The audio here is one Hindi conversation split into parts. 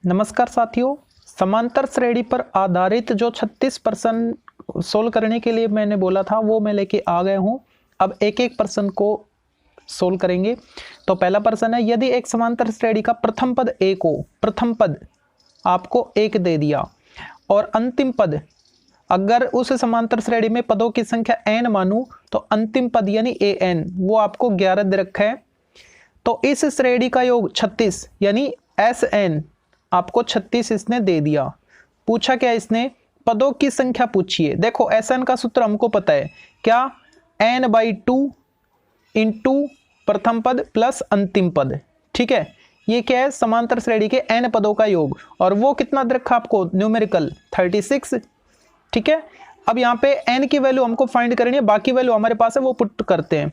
नमस्कार साथियों, समांतर श्रेणी पर आधारित जो 36 प्रश्न सोल्व करने के लिए मैंने बोला था वो मैं लेके आ गया हूँ। अब एक एक प्रश्न को सोल्व करेंगे। तो पहला प्रश्न है, यदि एक समांतर श्रेणी का प्रथम पद एक हो, प्रथम पद आपको एक दे दिया और अंतिम पद, अगर उस समांतर श्रेणी में पदों की संख्या n मानूं तो अंतिम पद यानी an वो आपको 11 दे रखा है। तो इस श्रेणी का योग 36 यानी Sn आपको 36 इसने दे दिया। पूछा क्या इसने, पदों की संख्या पूछिए। देखो Sn का सूत्र हमको पता है क्या, n/2 इंटू प्रथम पद प्लस अंतिम पद। ठीक है, ये क्या है, समांतर श्रेणी के n पदों का योग, और वो कितना दे रखा आपको, न्यूमेरिकल 36। ठीक है, अब यहाँ पे n की वैल्यू हमको फाइंड करनी है, बाकी वैल्यू हमारे पास है वो पुट करते हैं।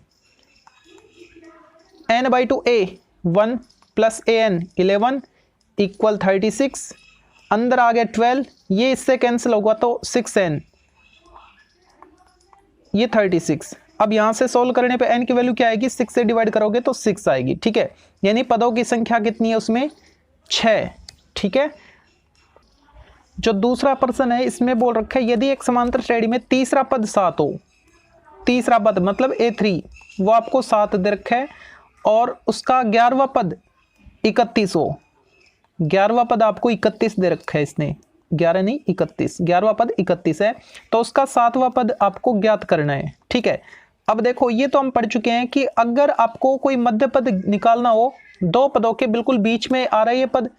n/2 a 1 plus an 11 equal 36, अंदर आ गया 12, ये इससे कैंसिल होगा तो 6n, ये 36। अब यहां से सोल्व करने पे n की वैल्यू क्या आएगी, 6 से डिवाइड करोगे तो 6 आएगी। ठीक है, यानी पदों की संख्या कितनी है उसमें, 6। ठीक है, जो दूसरा प्रश्न है इसमें बोल रखा है, यदि एक समांतर श्रेणी में तीसरा पद 7 हो, तीसरा पद मतलब a3 वो आपको 7 दे रखा है, और उसका 11वां पद 31 हो, 11वां पद आपको 31 दे रखा है इसने, 11 नहीं 31, 11वां पद 31 है, तो उसका 7वां पद आपको ज्ञात करना है। ठीक है, अब देखो ये तो हम पढ़ चुके हैं कि अगर आपको कोई मध्य पद निकालना हो, दो पदों के बिल्कुल बीच में आ रहा है ये पद,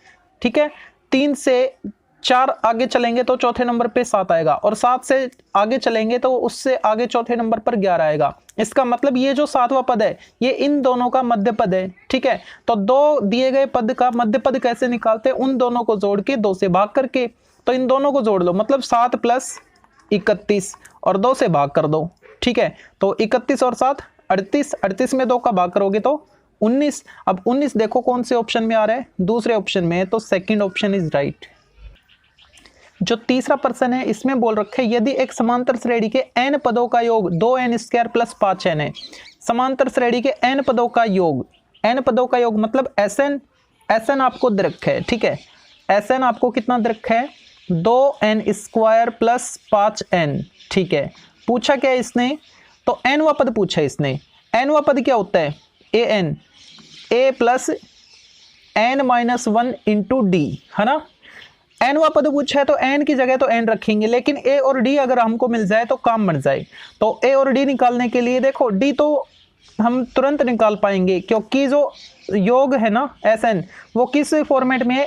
ठीक है, 3 से 4 आगे चलेंगे तो चौथे नंबर पे 7 आएगा, और 7 से आगे चलेंगे तो उससे आगे चौथे नंबर पर 11 आएगा। इसका मतलब ये जो 7वां पद है ये इन दोनों का मध्य पद है। ठीक है, तो दो दिए गए पद का मध्य पद कैसे निकालते हैं, उन दोनों को जोड़ के 2 से भाग करके, तो इन दोनों को जोड़ लो, मतलब 7 प्लस 31 और 2 से भाग कर दो। ठीक है, तो 31 और 7 38, 38 में 2 का भाग करोगे तो 19। अब 19 देखो कौन से ऑप्शन में आ रहा है, दूसरे ऑप्शन में है, तो सेकंड ऑप्शन इज राइट। जो तीसरा प्रश्न है इसमें बोल रखे, यदि एक समांतर श्रेणी के n पदों का योग 2n² प्लस 5n है, समांतर श्रेणी के n पदों का योग, n पदों का योग मतलब Sn आपको दे रखा है। ठीक है, Sn आपको कितना दे रखा है, 2n² प्लस 5n। ठीक है, पूछा क्या इसने, तो nवां पद पूछा इसने। nवां पद क्या होता है, an, a plus n-1 into D, है ना। nवां पद पूछा है तो n की जगह तो n रखेंगे, लेकिन a और d अगर हमको मिल जाए तो काम बन जाए। तो a और d निकालने के लिए देखो d तो हम तुरंत निकाल पाएंगे, क्योंकि जो योग है ना Sn वो किस फॉर्मेट में है,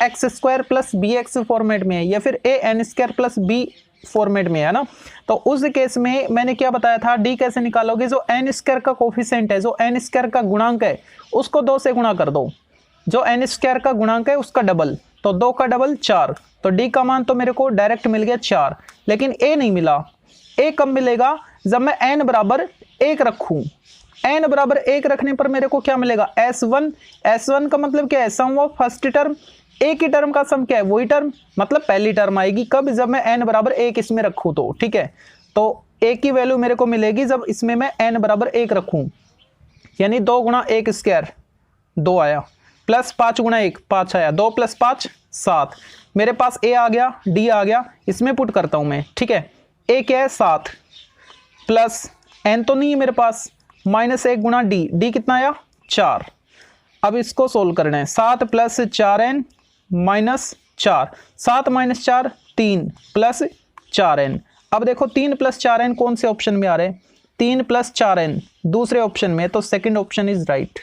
ax² प्लस bx फॉर्मेट में है, या फिर an² प्लस b फॉर्मेट में है ना। तो उस केस में मैंने क्या बताया था, d कैसे निकालोगे, जो n² का कोफिशिएंट है, जो n² का गुणांक है उसको 2 से गुणा कर दो, जो n² का गुणांक है उसका डबल, तो 2 का डबल 4, तो d का मान तो मेरे को डायरेक्ट मिल गया 4, लेकिन a नहीं मिला। a कब मिलेगा, जब मैं n बराबर 1 रखूं। n बराबर 1 रखने पर मेरे को क्या मिलेगा, S1 का मतलब क्या है, सम ऑफ फर्स्ट टर्म, a की टर्म का सम क्या है, वही टर्म, मतलब पहली टर्म आएगी कब, जब मैं n बराबर 1 इसमें रखूं तो। ठीक है, तो a की वैल्यू मेरे को मिलेगी जब इसमें मैं n बराबर 1 रखूं, यानी 2 गुणा 1² 2 आया, प्लस 5 गुणा 1 5 आया, 2 प्लस 5 7, मेरे पास a आ गया, d आ गया, इसमें पुट करता हूं मैं। ठीक है, a क्या है 7, प्लस n तो नहीं है मेरे पास, -1 गुणा d कितना आया 4। अब इसको सोल्व करना है, 7 plus 4n minus 4, 7 minus 4 3 plus 4n। अब देखो 3 प्लस 4n कौन से ऑप्शन में आ रहे हैं, 3 प्लस 4n दूसरे ऑप्शन में, तो second option is right.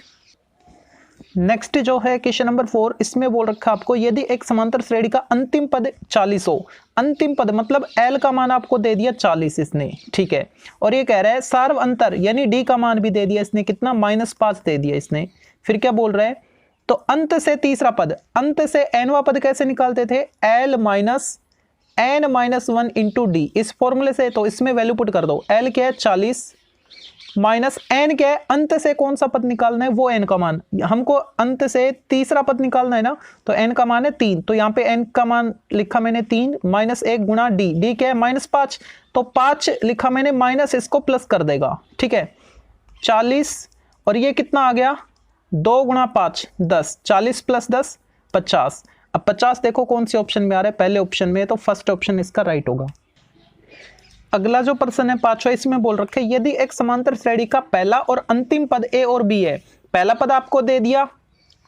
Next जो है क्वेश्चन नंबर 4, इसमें बोल रखा आपको, यदि एक समांतर श्रेणी का अंतिम पद 40 हो, अंतिम पद मतलब L का मान आपको दे दिया 40 इसने। ठीक है, और ये कह रहा है सार्व अंतर यानी D का मान भी दे दिया इसने, कितना -5 दे दिया इसने। फिर क्या बोल रहा है, तो अंत से तीसरा पद, अंत से nवां पद कैसे निकालते थे, L minus n-1 into D, इस फॉर्मूले से, तो इसमें वैल्यू पुट कर दो, L क्या है 40 माइनस n क्या है, अंत से कौन सा पद निकालना है, वो n का मान, हमको अंत से तीसरा पद निकालना है ना, तो n का मान है 3, तो यहाँ पे n का मान लिखा मैंने 3, -1 गुणा d क्या है -5, तो 5 लिखा मैंने, माइनस इसको प्लस कर देगा। ठीक है, 40, और ये कितना आ गया, 2 गुणा 5 10, 40 प्लस 10 50। अब 50 देखो कौन सी ऑप्शन में आ रहा है, पहले ऑप्शन में है, तो फर्स्ट ऑप्शन इसका राइट होगा। अगला जो प्रश्न है पांचवा, इसमें बोल रखे यदि एक समांतर श्रेणी का पहला और अंतिम पद ए और बी है, पहला पद आपको दे दिया,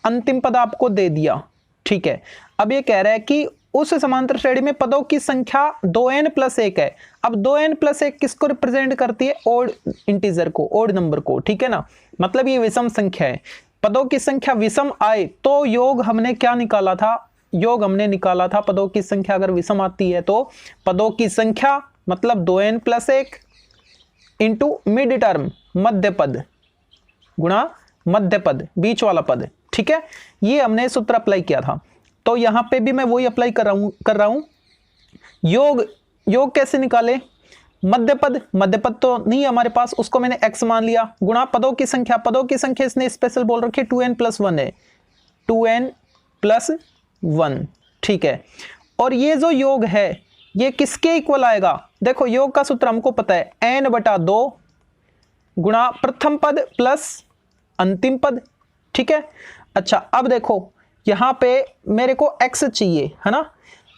अंतिम पद आपको दे दिया, ठीक है। अब ये कह रहा है कि उस समांतर श्रेणी में पदों की संख्या 2n+1 है। अब 2n+1 किसको रिप्रेजेंट करती है? ओड इंटीजर को, ओड नंबर को, ठीक है ना, मतलब ये विषम संख्या है। पदों की संख्या विषम आए तो योग हमने क्या निकाला था? योग हमने निकाला था पदों की संख्या अगर विषम आती है तो पदों की संख्या मतलब 2n+1 इंटू मिड टर्म मध्य पद गुणा मध्य पद, बीच वाला पद, ठीक है। ये हमने सूत्र अप्लाई किया था, तो यहां पे भी मैं वही अप्लाई कर रहा हूं। योग कैसे निकाले? मध्य पद तो नहीं हमारे पास, उसको मैंने x मान लिया, गुणा पदों की संख्या इसने स्पेशल बोल रखी 2n+1 है, 2n+1, ठीक है। और ये जो योग है ये किसके इक्वल आएगा? देखो योग का सूत्र हमको पता है, n/2 गुणा प्रथम पद प्लस अंतिम पद, ठीक है। अच्छा अब देखो यहां पे मेरे को x चाहिए, है ना,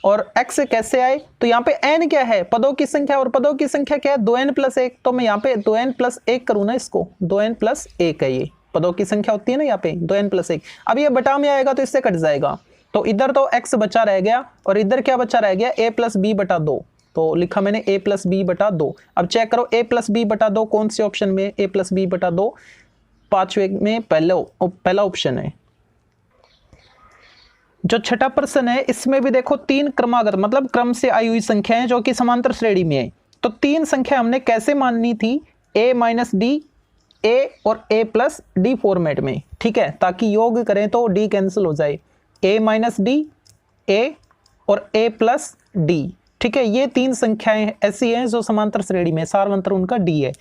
और x कैसे आए? तो यहाँ पे n क्या है? पदों की संख्या, और पदों की संख्या क्या है? 2n+1, तो मैं यहाँ पे 2n+1 करूँ ना, इसको 2n+1 है, ये पदों की संख्या होती है ना यहाँ पे 2n+1। अब ये बटा में आएगा तो इससे कट जाएगा, तो इधर तो x बचा रह गया और इधर क्या बचा रह गया? a+b/2, तो लिखा मैंने a+b/2। अब चेक करो a+b/2 कौन से ऑप्शन में? a+b/2 पांचवे में पहला ऑप्शन है। जो छठा प्रश्न है इसमें भी देखो तीन क्रमागत मतलब क्रम से आई हुई संख्याएं जो कि समांतर श्रेणी में है, तो तीन संख्या हमने कैसे माननी थी? a-d, a और a+d फॉर्मेट में, ठीक है, ताकि योग करें तो d कैंसिल हो जाए, a-d, a और a+d, ठीक है। ये तीन संख्याएं ऐसी हैं जो समांतर श्रेणी में, सारवंतर उनका d है।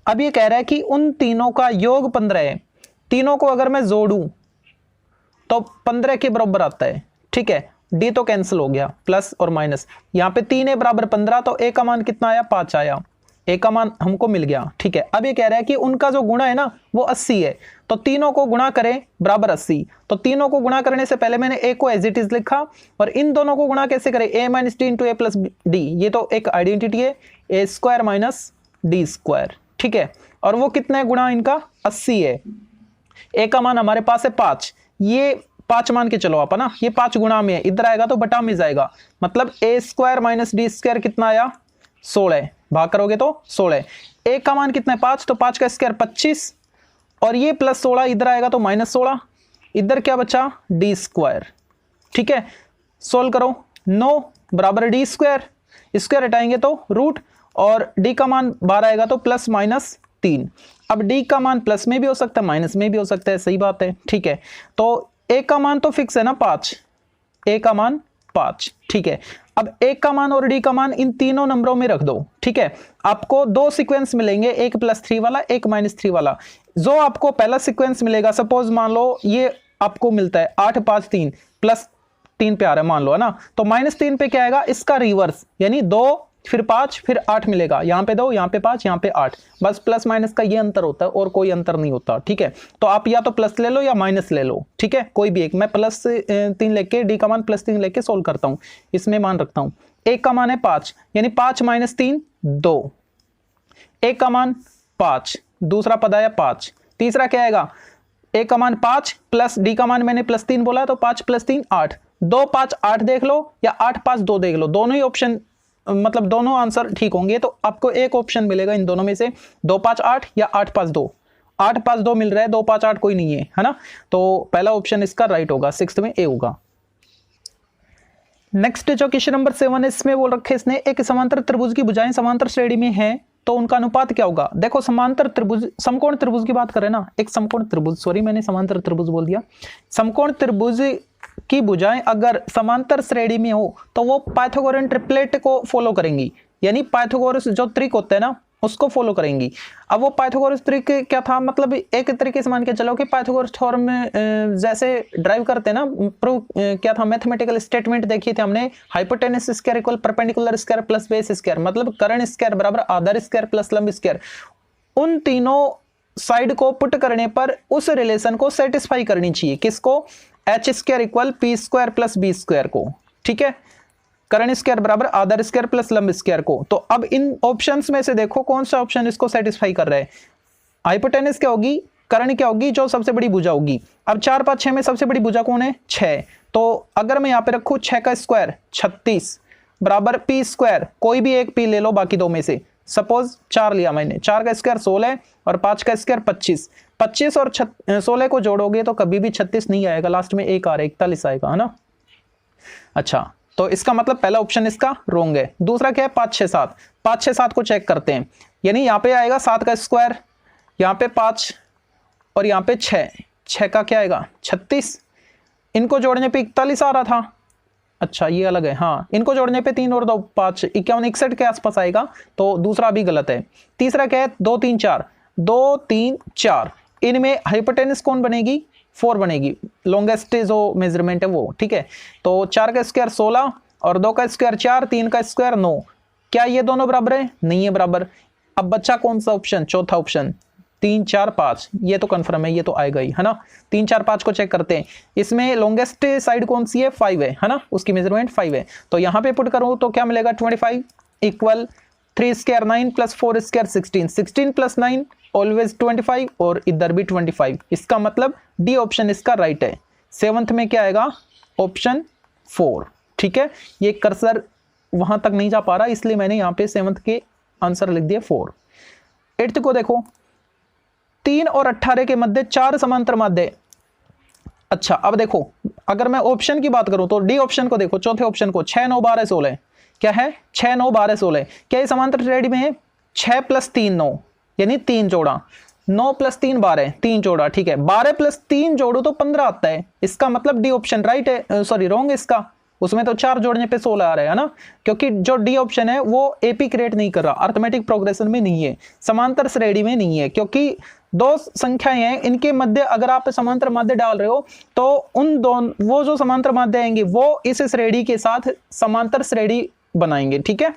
अब ये कह रहा है कि उन तीनों का योग 15 है, तीनों को अगर मैं जोड़ूं तो 15 के बराबर आता है, ठीक है। d तो कैंसिल हो गया, प्लस और माइनस, यहाँ पे 3 है बराबर 15, तो a का मान कितना आया? 5 आया, a का मान हमको मिल गया, ठीक है। अब ये कह रहा है कि उनका जो गुणा है ना वो 80 है, तो तीनों को गुणा करें बराबर 80, तो तीनों को गुणा करने से पहले मैंने a को एज इट इज लिखा, और इन दोनों को गुणा कैसे करें? a-d इंटू a+d, ये तो एक आइडेंटिटी है, a² - d², ठीक है। और वो कितना है गुणा इनका? 80 है। a का मान हमारे पास है 5, ये 5 मान के चलो आप, है ना, ये 5 गुणा में है, इधर आएगा तो बटा में जाएगा, मतलब a² - d² कितना आया? 16, भाग करोगे तो 16। a का मान कितना है? 5, तो 5 का स्क्वायर 25, और ये +16 इधर आएगा तो -16, इधर क्या बचा? d², ठीक है। सोल्व करो, 9 बराबर d², स्क्वायर हटाएंगे तो रूट, और d का मान 12 आएगा तो +-3। अब d का मान प्लस में भी हो सकता है, माइनस में भी हो सकता है, सही बात है, ठीक है। तो a का मान तो फिक्स है ना 5, a का मान 5, ठीक है। अब a का मान और d का मान इन तीनों नंबरों में रख दो, ठीक है। आपको दो सीक्वेंस मिलेंगे, एक +3 वाला, एक -3 वाला। जो आपको पहला सीक्वेंस मिलेगा, सपोज मान लो ये आपको मिलता है 8 5 3 +3 पे आ रहा है मान लो, है ना, तो -3 पे क्या आएगा? इसका रिवर्स, यानी 2 फिर 5 फिर 8 मिलेगा, यहाँ पे 2 यहाँ पे 5 यहाँ पे 8, बस प्लस माइनस का ये अंतर होता है और कोई अंतर नहीं होता, ठीक है। तो आप या तो प्लस ले लो या माइनस ले लो, ठीक है, कोई भी एक। मैं +3 लेके d का मान +3 लेके सोल्व करता हूँ, इसमें मान रखता हूँ। a का मान है 5, यानी 5 - 3 2, a का मान 5, दूसरा पद आया 5, तीसरा क्या आएगा? a का मान 5 प्लस d का मान मैंने +3 बोला, तो 5 + 3 8, 2 5 8 देख लो या 8 5 2 देख लो, दोनों ही ऑप्शन मतलब दोनों आंसर ठीक होंगे, तो आपको एक ऑप्शन मिलेगा इन दोनों में से, 2 5 8 या 8 5 2। 8 5 2 मिल रहा है, 2 5 8 कोई नहीं है ना, तो पहला ऑप्शन इसका राइट होगा, 6th में ए होगा। नेक्स्ट जो क्वेश्चन नंबर 7 है, इसमें बोल रखे इसने एक समांतर त्रिभुज की भुजाएं समांतर श्रेणी में है तो उनका अनुपात क्या होगा? देखो समांतर त्रिभुज, समकोण त्रिभुज की बात करें ना, एक समकोण त्रिभुज, सॉरी मैंने समांतर त्रिभुज बोल दिया, समकोण त्रिभुज की भुजाएं अगर समांतर श्रेणी में हो तो वो पाइथागोरन ट्रिपलेट को फॉलो करेंगी, यानी पाइथागोरस जो ट्रिक होता है ना उसको फॉलो करेंगी। अब वो पाइथागोरस ट्रिक क्या था? मतलब एक तरीके से मान के चलो कि पाइथागोरस थ्योरम में जैसे ड्राइव करते हैं ना, प्रूव क्या था? मैथमेटिकल स्टेटमेंट देखी थी हमने, hypotenuse square equal perpendicular square plus base square, मतलब कर्ण स्क्वायर बराबर आधार स्क्वायर प्लस लंब स्क्वायर। उन तीनों साइड को पुट करने पर उस रिलेशन को सेटिस्फाई करनी चाहिए, किसको, H square equal P square plus B square को, ठीक है, कर्ण स्क्वायर बराबर आधार स्क्वायर प्लस लंब स्क्वायर को। तो अब इन ऑप्शंस में से देखो कौन सा ऑप्शन इसको सेटिस्फाई कर रहा है। हाइपोटेनस क्या होगी, कर्ण क्या होगी, जो सबसे बड़ी भुजा होगी। अब 4 5 6 में सबसे बड़ी भुजा कौन है, 6। तो अगर मैं यहाँ पे रखूँ 6 का स्क्वायर 36 बराबर पी स्क्वायर, कोई भी एक पी ले लो बाकी दो में से, सपोज 4 लिया मैंने, 4 का स्क्वायर 16 और 5 का स्क्वायर 25, 25 और 16 को जोड़ोगे तो कभी भी 36 नहीं आएगा, लास्ट में एक आ रहा है 41 आएगा, है ना। अच्छा, तो इसका मतलब पहला ऑप्शन इसका रोंग है। दूसरा क्या है, 5 6 7, 5 6 7 को चेक करते हैं, यानी यहाँ पे आएगा 7 का स्क्वायर, यहाँ पे 5 और यहाँ पे 6, 6 का क्या आएगा 36, इनको जोड़ने पे 41 आ रहा था, अच्छा ये अलग है, हाँ इनको जोड़ने पे 3 और 2 5, 51 61 के आसपास आएगा, तो दूसरा भी गलत है। तीसरा क्या है, 2 3 4, 2 3 4, इनमें हाइपोटेनस कौन बनेगी, 4 बनेगी, लॉन्गेस्ट जो मेजरमेंट है वो, ठीक है। तो 4 का स्क्वायर 16 और 2 का स्क्वायर 4, 3 का स्क्वायर 9, क्या ये दोनों बराबर है, नहीं है बराबर। अब बच्चा कौन सा ऑप्शन, चौथा ऑप्शन 3 4 5, ये तो कंफर्म है, ये तो आएगा ही, है ना। 3 4 5 को चेक करते हैं, इसमें लॉन्गेस्ट साइड कौन सी है, 5 है ना, उसकी मेजरमेंट 5 है। तो यहाँ पे पुट करूँ तो क्या मिलेगा, 25 equal 3 square 9 plus 4 square 16, 16 plus 9 always 25 और इधर भी 25, इसका मतलब डी ऑप्शन इसका राइट है। 7th में क्या आएगा, ऑप्शन 4, ठीक है। ये कर्सर वहां तक नहीं जा पा रहा इसलिए मैंने यहाँ पे 7th के आंसर लिख दिया 4। 8th को देखो, 3 और 18 के मध्य 4 समांतर माध्य। अच्छा अब देखो, अगर मैं ऑप्शन की बात करूं तो डी ऑप्शन को देखो, चौथे ऑप्शन को, 6 9 12 16, क्या है 6 9 12 16, क्या ये समांतर श्रेणी में है, 6 + 3 9 यानी 3 जोड़ा, 9 + 3 12, 3 जोड़ा, ठीक है। 12 + 3 जोड़ो तो 15 आता है, इसका मतलब डी ऑप्शन राइट है, सॉरी रॉन्ग इसका, उसमें तो 4 जोड़ने पे 16 आ रहा है ना, क्योंकि जो डी ऑप्शन है वो एपी क्रिएट नहीं कर रहा, अर्थमेटिक प्रोग्रेशन में नहीं है, समांतर श्रेणी में नहीं है, क्योंकि दो संख्याएं हैं, इनके मध्य अगर आप समांतर माध्य डाल रहे हो तो उन दोनों, वो जो समांतर माध्य आएंगे वो इस श्रेणी के साथ समांतर श्रेणी बनाएंगे, ठीक है,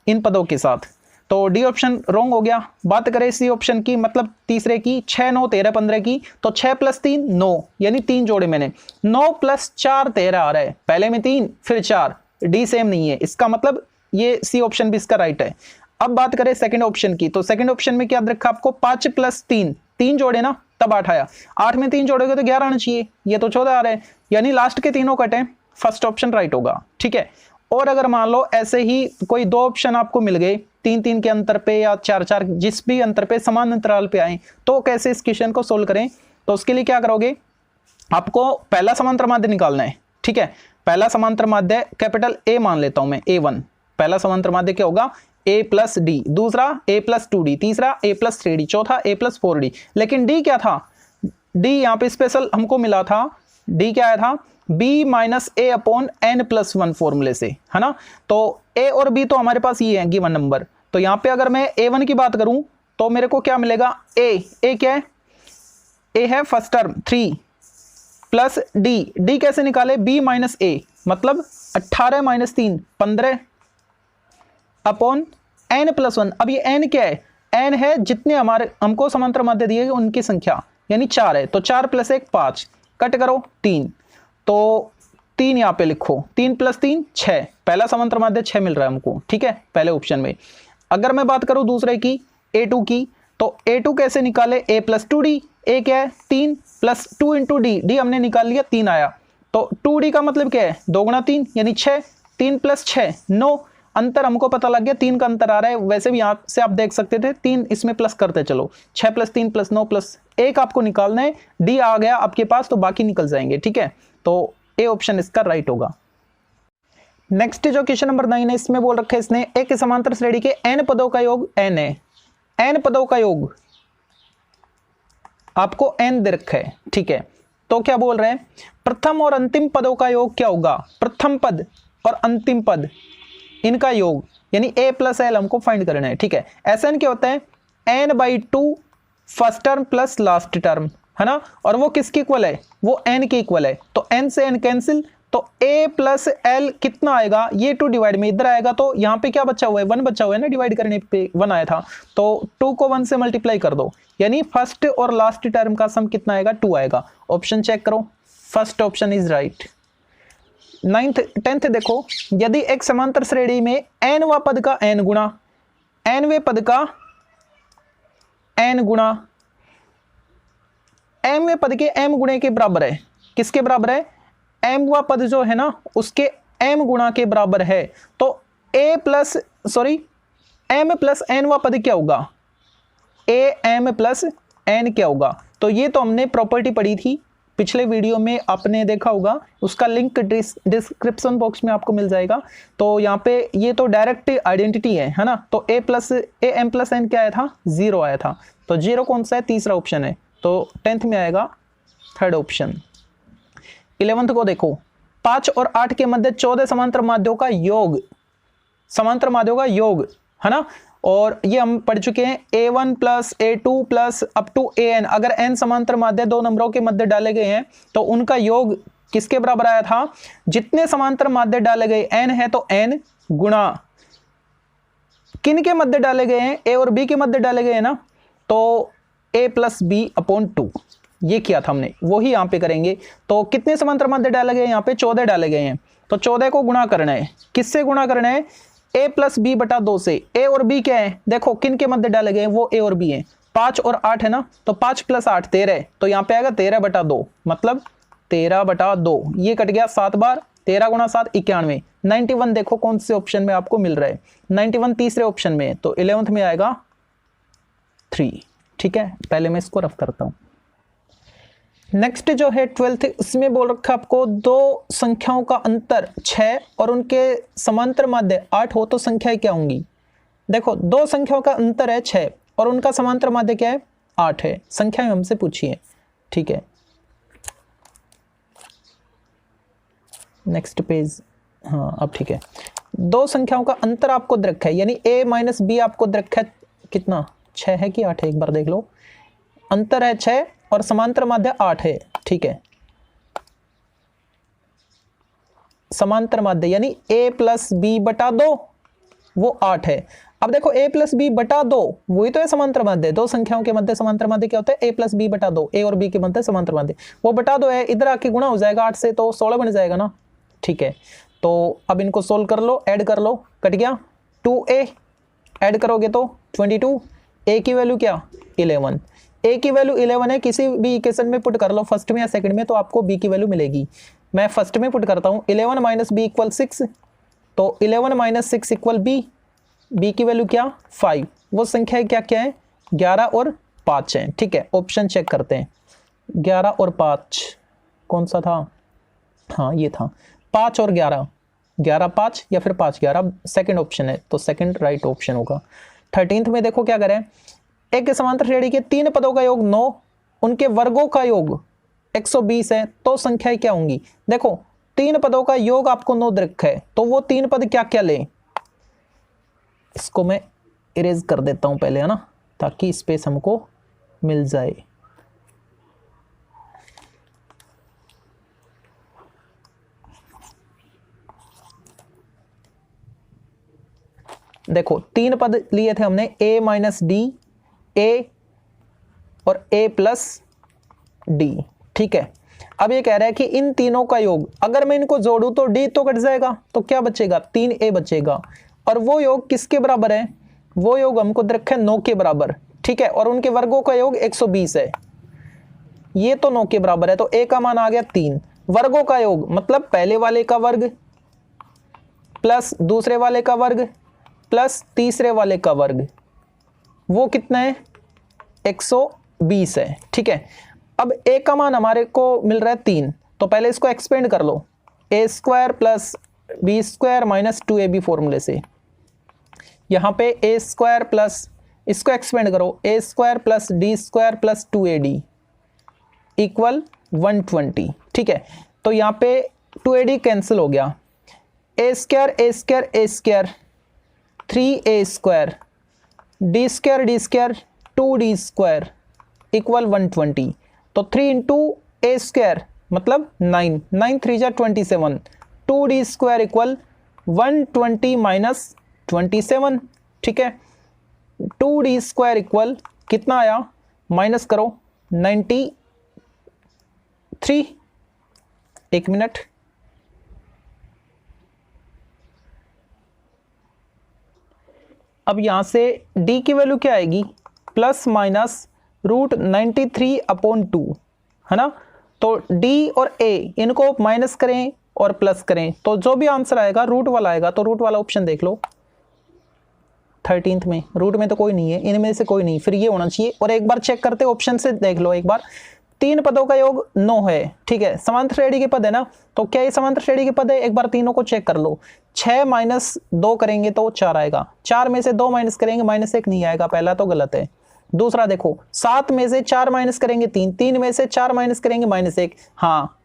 इन पदों के साथ। तो डी ऑप्शन रॉन्ग हो गया। बात करें सी ऑप्शन की, मतलब तीसरे की, 6 9 13 15 की, तो 6 + 3 9 यानी 3 जोड़े मैंने, 9 + 4 13 आ रहा है, पहले में 3 फिर 4, डी सेम नहीं है, इसका मतलब ये सी ऑप्शन भी इसका राइट है। अब बात करें सेकंड ऑप्शन की, तो सेकंड ऑप्शन में क्या रखा आपको, 5 + 3, 3 जोड़े ना तब 8 आया, 8 में 3 जोड़ोगे तो 11 आना चाहिए, ये तो 14 आ रहा है, यानी लास्ट के तीनों कटे, फर्स्ट ऑप्शन राइट होगा, ठीक है। और अगर मान लो ऐसे ही कोई 2 ऑप्शन आपको मिल गए 3 3 के अंतर पे या 4 4 जिस भी अंतर पे समान अंतराल पे आए, तो कैसे इस क्वेश्चन को सोल्व करें, तो उसके लिए क्या करोगे, आपको पहला समांतर माध्य निकालना है, ठीक है। पहला समांतर माध्य कैपिटल ए मान लेता हूं मैं, A1, पहला समांतर माध्य क्या होगा, a + d, दूसरा a + 2d, तीसरा a + 3d, चौथा a + 4d, लेकिन d क्या था, d यहाँ पे स्पेशल हमको मिला था, d क्या आया था, b - a/n+1 फॉर्मूले से, है ना। तो a और b तो हमारे पास ये है गिवन नंबर, तो यहाँ पे अगर मैं a1 की बात करूं तो मेरे को क्या मिलेगा, a क्या है, a है फर्स्ट टर्म 3 प्लस d कैसे निकाले, b - a, मतलब 18 - 3 15 अपॉन n+1। अब ये n क्या है, n है जितने हमको समांतर माध्य दिए गए उनकी संख्या, यानी 4 है, तो 4 + 1 5, कट करो 3, तो 3 यहाँ पे लिखो, 3 + 3 6, पहला समांतर माध्य 6 मिल रहा है हमको, ठीक है, पहले ऑप्शन में। अगर मैं बात करूं दूसरे की, A2 की, तो A2 कैसे निकाले, a + 2d, a क्या है 3 + 2 × d हमने निकाल लिया, 3 आया, तो 2d का मतलब क्या है, 2 × 3 यानी 6, 3 + 6 9, अंतर हमको पता लग गया, 3 का अंतर आ रहा है, वैसे भी यहाँ से आप देख सकते थे, 3 इसमें प्लस करते चलो, 6 + 3 + 9 + 1 आपको निकालना है, डी आ गया आपके पास तो बाकी निकल जाएंगे, ठीक है। तो ए ऑप्शन इसका राइट होगा। नेक्स्ट जो क्वेश्चन नंबर 9 है, इसमें बोल रखा है इसने, एक समांतर श्रेणी के n पदों का योग n है, n पदों का योग आपको n दे रखा है, ठीक है। तो क्या बोल रहे हैं, प्रथम और अंतिम पदों का योग क्या होगा, प्रथम पद और अंतिम पद इनका योग, यानी a + l हमको फाइंड करना है, ठीक है। Sn क्या होता है, n/2 first term plus last term, है ना, और वो किसके इक्वल है, वो n के इक्वल है, तो n से n कैंसिल, तो तो a प्लस एल कितना आएगा, ये 2 डिवाइड में इधर आएगा, तो यहाँ पे क्या बचा हुआ है, 1 बचा हुआ है ना, डिवाइड करने पे 1 आया था, तो 2 को 1 से मल्टीप्लाई कर दो, यानी फर्स्ट और लास्ट टर्म का सम कितना आएगा, 2 आएगा। ऑप्शन चेक करो, first option is right. 10th देखो, यदि एक समांतर श्रेणी में nवा पद का n गुणा, nवे पद का n गुणा mवे पद के m गुणे के बराबर है, किसके बराबर है, mवा पद जो है ना उसके m गुणा के बराबर है, तो m प्लस nवा पद क्या होगा, am प्लस n क्या होगा। तो ये तो हमने प्रॉपर्टी पढ़ी थी पिछले वीडियो में, आपने देखा होगा, उसका लिंक डिस्क्रिप्शन बॉक्स में आपको मिल जाएगा। तो यहाँ पे ये तो डायरेक्ट आइडेंटिटी है ना, तो am प्लस n क्या आया था, 0 आया था, तो 0 कौन सा है, तीसरा ऑप्शन है, तो 10th में आएगा थर्ड ऑप्शन। 11th को देखो, 5 और 8 के मध्य 14 समांतर माध्यों का योग, समांतर माध्यों का योग है ना, और ये हम पढ़ चुके हैं, a1 plus a2 plus up to an, अगर n समांतर माध्य दो नंबरों के मध्य डाले गए हैं तो उनका योग किसके बराबर आया था, जितने समांतर माध्य डाले गए n है तो n गुणा किन के मध्य डाले गए हैं, a और b के मध्य डाले गए हैं ना, तो a प्लस बी अपॉन 2, ये किया था हमने, वही यहाँ पे करेंगे। तो कितने समांतर माध्य डाले गए हैं, यहाँ पे 14 डाले गए हैं, तो 14 को गुणा करना है, किससे गुणा करना है, a प्लस बी बटा 2 से। a और b क्या है, देखो किन के मध्य डाले गए हैं, वो a और b हैं, 5 और 8 है ना, तो 5 प्लस 8 13, तो यहाँ पे आएगा 13 बटा 2, मतलब 13 बटा 2, ये कट गया 7 बार, 13 गुणा 7 91। 91 देखो कौन से ऑप्शन में आपको मिल रहा है, 91 तीसरे ऑप्शन में, तो 11th में आएगा 3। ठीक है, पहले मैं इसको रफ करता हूं। नेक्स्ट जो है 12th, इसमें बोल रखा आपको दो संख्याओं का अंतर 6 और उनके समांतर माध्य 8 हो तो संख्याएं क्या होंगी। देखो, दो संख्याओं का अंतर है 6 और उनका समांतर माध्य क्या है, 8 है, संख्याएं हमसे पूछी है। ठीक है, नेक्स्ट पेज, हाँ अब ठीक है। दो संख्याओं का अंतर आपको दे रखा है, यानी a माइनस बी आपको दे रखा है, कितना 6 है कि 8 है, एक बार देख लो, अंतर है 6 और समांतर माध्य 8 है। ठीक है, समांतर माध्य यानी a प्लस बी बटा 2 वो 8 है। अब देखो a प्लस बी बटा 2 वही तो है समांतर माध्य, दो संख्याओं के मध्य समांतर माध्य क्या होता है, a प्लस बी बटा 2, a और b के मध्य समांतर माध्य, वो बटा 2 है, इधर आके गुणा हो जाएगा 8 से, तो 16 बन जाएगा ना। ठीक है, तो अब इनको सोल्व कर लो, ऐड कर लो, कट गया 2a, ऐड करोगे तो 22, a की वैल्यू क्या 11, a की वैल्यू 11 है, किसी भी इक्वेशन में पुट कर लो, फर्स्ट में या सेकंड में, तो आपको b की वैल्यू मिलेगी। मैं फर्स्ट में पुट करता हूँ, 11 माइनस बी इक्वल 6, तो 11 माइनस 6 इक्वल b, b की वैल्यू क्या 5, वो संख्या क्या क्या है 11 और 5 है। ठीक है, ऑप्शन चेक करते हैं, 11 और 5 कौन सा था, हाँ ये था, 5 और 11, 11 5 या फिर 5 11, सेकंड ऑप्शन है, तो सेकंड राइट ऑप्शन होगा। 13th में देखो क्या करें, एक समांतर श्रेणी के 3 पदों का योग 9, उनके वर्गों का योग 120 है, तो संख्याएं क्या होंगी। देखो 3 पदों का योग आपको 9 दे रखा है, तो वो 3 पद क्या क्या लें, इसको मैं इरेज कर देता हूं पहले, है ना, ताकि स्पेस हमको मिल जाए। देखो 3 पद लिए थे हमने, a माइनस डी, a और a प्लस डी। ठीक है, अब ये कह रहा है कि इन तीनों का योग अगर मैं इनको जोड़ूं तो d तो कट जाएगा, तो क्या बचेगा 3a बचेगा, और वो योग किसके बराबर है, वो योग हमको दे रखा है 9 के बराबर। ठीक है, और उनके वर्गों का योग 120 है, ये तो 9 के बराबर है, तो a का मान आ गया 3, वर्गों का योग मतलब पहले वाले का वर्ग प्लस दूसरे वाले का वर्ग प्लस तीसरे वाले का वर्ग, वो कितना है 120 है। ठीक है, अब a का मान हमारे को मिल रहा है 3, तो पहले इसको एक्सपेंड कर लो, a square plus B square minus 2ab फॉर्मूले से, यहाँ पे a स्क्वायर प्लस, इसको एक्सपेंड करो, a square plus D square plus 2ad equal 120। ठीक है, तो यहाँ पे 2ad कैंसिल हो गया, a square a square a square 3a square D square 2d square equal 120, तो 3 इंटू a स्क्वायर मतलब 9, 9 3 जा 27, 2d स्क्वायर इक्वल 120 माइनस 27, ठीक है। 2d स्क्वायर इक्वल कितना आया, माइनस करो 93, एक मिनट, अब यहां से d की वैल्यू क्या आएगी, प्लस माइनस √93/2, है ना। तो d और a इनको माइनस करें और प्लस करें तो जो भी आंसर आएगा रूट वाला आएगा। तो रूट वाला ऑप्शन देख लो 13th में, रूट में तो कोई नहीं है, इनमें से कोई नहीं, फिर ये होना चाहिए। और एक बार चेक करते ऑप्शन से देख लो एक बार, 3 पदों का योग 9 है, ठीक है, समांतर श्रेणी के पद है ना, तो क्या ये समांतर श्रेणी के पद है, एक बार तीनों को चेक कर लो। 6 माइनस 2 करेंगे तो 4 आएगा, 4 में से 2 माइनस करेंगे -1 नहीं आएगा, पहला तो गलत है। दूसरा देखो 7 में से 4 माइनस करेंगे 3, 3 में से 4 माइनस करेंगे -1, हाँ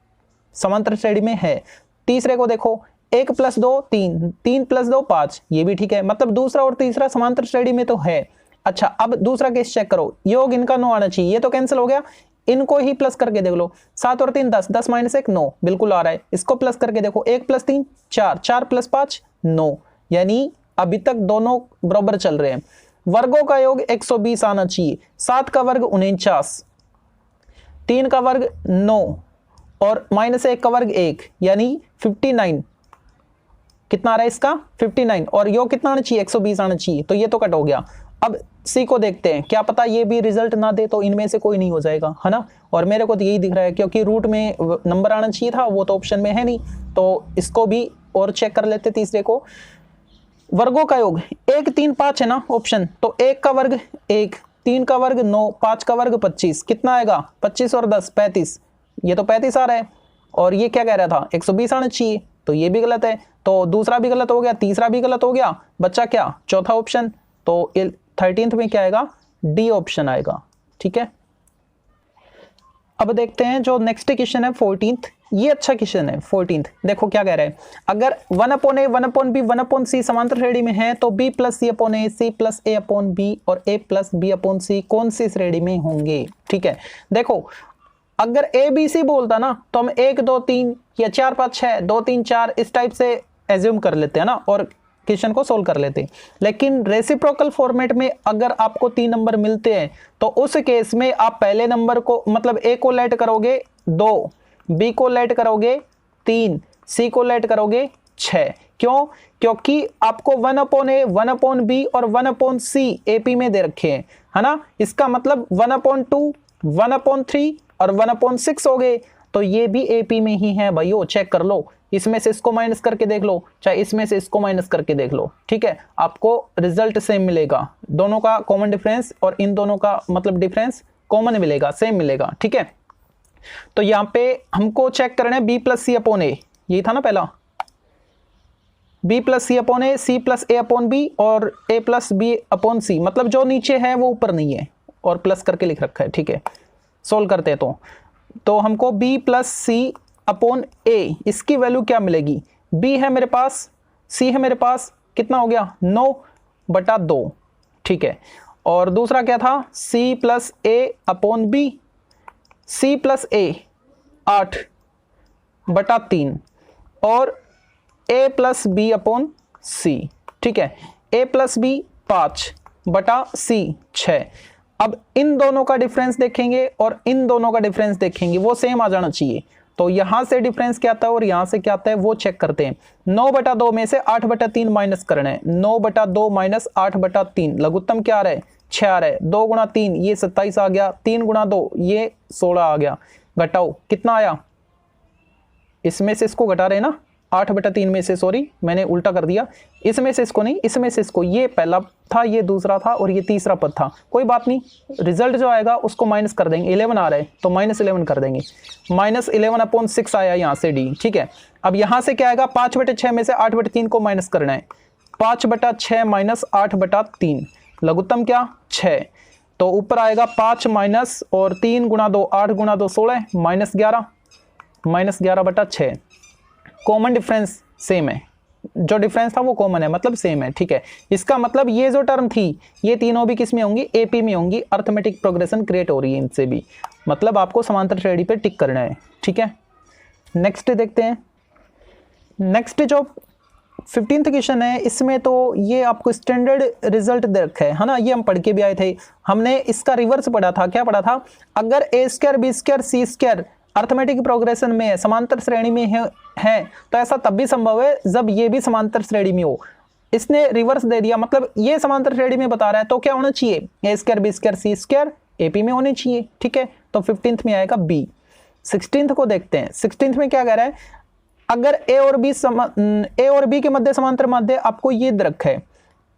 समांतर श्रेणी में है। तीसरे को देखो 1 + 2 3, 3 + 2 5, ये भी ठीक है, मतलब दूसरा और तीसरा समांतर श्रेणी में तो है। अच्छा अब दूसरा केस चेक करो, योग इनका 9 आना चाहिए, ये तो कैंसिल हो गया, इनको ही प्लस करके देख लो, 7 और 3 10, 10 - 1 9, बिल्कुल आ रहा है। इसको प्लस करके देखो, 1 + 3 4, 4 + 5 9, यानी अभी तक दोनों बराबर चल रहे हैं। वर्गों का योग 120 आना चाहिए, 7 का वर्ग 49, 3 का वर्ग 9 और -1 का वर्ग 1, यानी 59, कितना आ रहा है इसका 59, और योग कितना आना चाहिए 120 आना चाहिए, तो ये तो कट हो गया। अब सी को देखते हैं, क्या पता ये भी रिजल्ट ना दे, तो इनमें से कोई नहीं हो जाएगा, है ना। और मेरे को तो यही दिख रहा है, क्योंकि रूट में नंबर आना चाहिए था, वो तो ऑप्शन में है नहीं, तो इसको भी और चेक कर लेते तीसरे को। वर्गों का योग 1 3 5 है ना ऑप्शन, तो 1 का वर्ग 1, 3 का वर्ग 9, 5 का वर्ग 25, कितना आएगा 25 और 10 35, ये तो 35 आ रहा है। और ये क्या कह रहा था 120 आना चाहिए, तो ये भी गलत है, तो दूसरा भी गलत हो गया, तीसरा भी गलत हो गया, बच्चा क्या चौथा ऑप्शन। तो 13th में क्या आएगा, डी ऑप्शन आएगा, ठीक है। अब देखते हैं जो नेक्स्ट क्वेश्चन है 14th, ये अच्छा क्वेश्चन है 14th। देखो क्या कह रहा है, अगर 1/a 1/b 1/c समांतर श्रेणी में है तो b + c/a c + a/b और a + b/c कौन सी श्रेणी में होंगे, ठीक है। देखो अगर a b c बोलता ना तो हम 1 2 3 या 4 5 6 2 3 4 इस टाइप से एज्यूम कर लेते हैं ना, और क्वेश्चन को सोल्व कर लेते। लेकिन रेसिप्रोकल फॉर्मेट में अगर आपको 3 नंबर मिलते हैं तो उस केस में आप पहले नंबर को मतलब a को लेट करोगे 2, b को लेट करोगे 3, c को लेट करोगे 6। क्यों? क्योंकि आपको 1/a 1/b और 1/c AP में दे रखे हैं, है ना। इसका मतलब 1/2 1/3 और 1/6 हो गए, तो ये भी AP में ही है भाइयों, चेक कर लो, इसमें से इसको माइनस करके देख लो, चाहे इसमें से इसको माइनस करके देख लो, ठीक है, आपको रिजल्ट सेम मिलेगा। दोनों का कॉमन डिफरेंस और इन दोनों का मतलब डिफरेंस कॉमन मिलेगा, सेम मिलेगा, ठीक है। तो यहाँ पे हमको चेक करना है b + c/a, यही था ना पहला, b + c/a c + a/b और a + b/c, मतलब जो नीचे है वो ऊपर नहीं है और प्लस करके लिख रखा है, ठीक है। सोल्व करते हैं तो हमको b + c/a, इसकी वैल्यू क्या मिलेगी, b है मेरे पास, c है मेरे पास, कितना हो गया 9/2, ठीक है। और दूसरा क्या था c + a/b, c + a 8/3 और a + b/c, ठीक है, a + b 5/c 6। अब इन दोनों का डिफरेंस देखेंगे और इन दोनों का डिफरेंस देखेंगे, वो सेम आ जाना चाहिए। तो यहां से डिफरेंस क्या आता है और यहां से क्या आता है वो चेक करते हैं। 9/2 में से 8/3 माइनस करना है, 9/2 - 8/3 लघुत्तम क्या आ रहा है 6 आ रहा है, 2 × 3 ये 27 आ गया, 3 × 2 ये 16 आ गया, घटाओ कितना आया, इसमें से इसको घटा रहे हैं ना 8/3 में से, सॉरी मैंने उल्टा कर दिया, इसमें से इसको नहीं, इसमें से इसको, ये पहला था ये दूसरा था और ये तीसरा पद था, कोई बात नहीं, रिजल्ट जो आएगा उसको माइनस कर देंगे। 11 आ रहा है तो -11 कर देंगे, -11/6 आया यहाँ से डी, ठीक है। अब यहाँ से क्या आएगा 5/6 में से 8/3 को माइनस करना है, 5/6 - 8/3 लघुत्तम क्या 6, तो ऊपर आएगा 5 माइनस और 3 × 2 8 × 2 16 -11/6। कॉमन डिफरेंस सेम है, जो डिफरेंस था वो कॉमन है, मतलब सेम है, ठीक है। इसका मतलब ये जो टर्म थी ये तीनों भी किस में होंगी, AP में होंगी, अर्थमेटिक प्रोग्रेशन क्रिएट हो रही है इनसे भी, मतलब आपको समांतर श्रेणी पे टिक करना है, ठीक है। नेक्स्ट देखते हैं। नेक्स्ट जो 15th क्वेश्चन है, इसमें तो ये आपको स्टैंडर्ड रिजल्ट दे रखा है ना, ये हम पढ़ के भी आए थे। हमने इसका रिवर्स पढ़ा था। क्या पढ़ा था? अगर ए स्क्वायर बी स्क्वायर सी स्क्वायर अर्थमेटिक प्रोग्रेशन में है, समांतर श्रेणी में है तो ऐसा तब भी संभव है जब ये भी समांतर श्रेणी में हो। इसने रिवर्स दे दिया, मतलब ये समांतर श्रेणी में बता रहा है तो क्या होना चाहिए? ए स्क्वायर बी स्क्वायर सी स्क्वायर एपी में होने चाहिए। ठीक है, तो 15th में आएगा बी। 16th को देखते हैं। 16th में क्या कह रहा है? अगर ए और बी के मध्य समांतर माध्य आपको ये दे रखा है।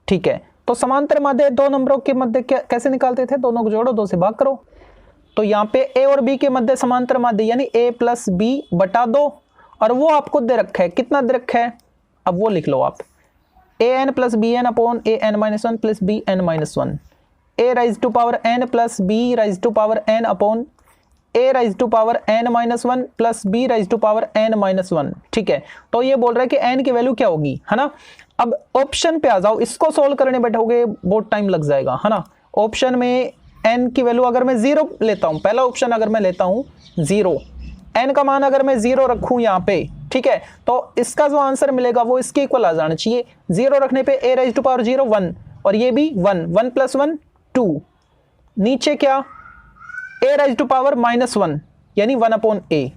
ठीक है, तो समांतर माध्य दो नंबरों के मध्य कैसे निकालते थे? दोनों को जोड़ो, 2 से भाग करो। तो यहाँ पे ए और बी के मध्य समांतर माध्य यानी a प्लस बी बटा 2, और वो आपको दे रखा है। कितना दे रखा है? अब वो लिख लो आप, a n plus b n upon a n minus one plus b n minus one, a raise to power n plus b raise to power n upon a raise to power n minus one plus b raise to power n minus one. ठीक है, तो ये बोल रहा है कि एन की वैल्यू क्या होगी, है ना। अब ऑप्शन पे आ जाओ, इसको सोल्व करने बैठोगे बहुत टाइम लग जाएगा, है ना। ऑप्शन में एन की वैल्यू अगर मैं 0 लेता हूं, पहला ऑप्शन अगर मैं लेता हूं 0, एन का मान अगर मैं 0 रखूं यहाँ पे, ठीक है, तो इसका जो आंसर मिलेगा वो इसके इक्वल आ जाना चाहिए। 0 रखने पे ए राइज टू पावर 0 1, और ये भी 1, 1 प्लस 1 2, नीचे क्या ए राइज टू पावर माइनस 1 यानी 1 अपॉन ए,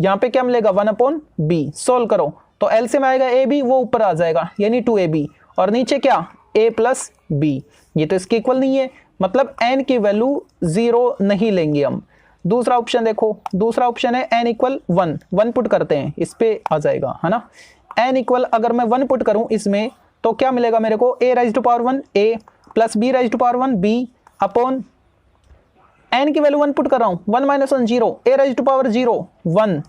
यहाँ पे क्या मिलेगा 1 अपॉन बी। सोल्व करो तो एलसीएम आएगा ए बी, वो ऊपर आ जाएगा यानी 2ab, और नीचे क्या a प्लस बी, ये तो इसके इक्वल नहीं है, मतलब n की वैल्यू 0 नहीं लेंगे हम। दूसरा ऑप्शन देखो, दूसरा ऑप्शन है n इक्वल 1, 1 पुट करते हैं, इस पे आ जाएगा, है ना। n इक्वल अगर मैं 1 पुट करूं इसमें तो क्या मिलेगा मेरे को, a raise to power 1 a plus b raise to power 1 b upon n की वैल्यू 1 पुट कर रहा हूं, 1 minus 1 0, a raise to power 0 1,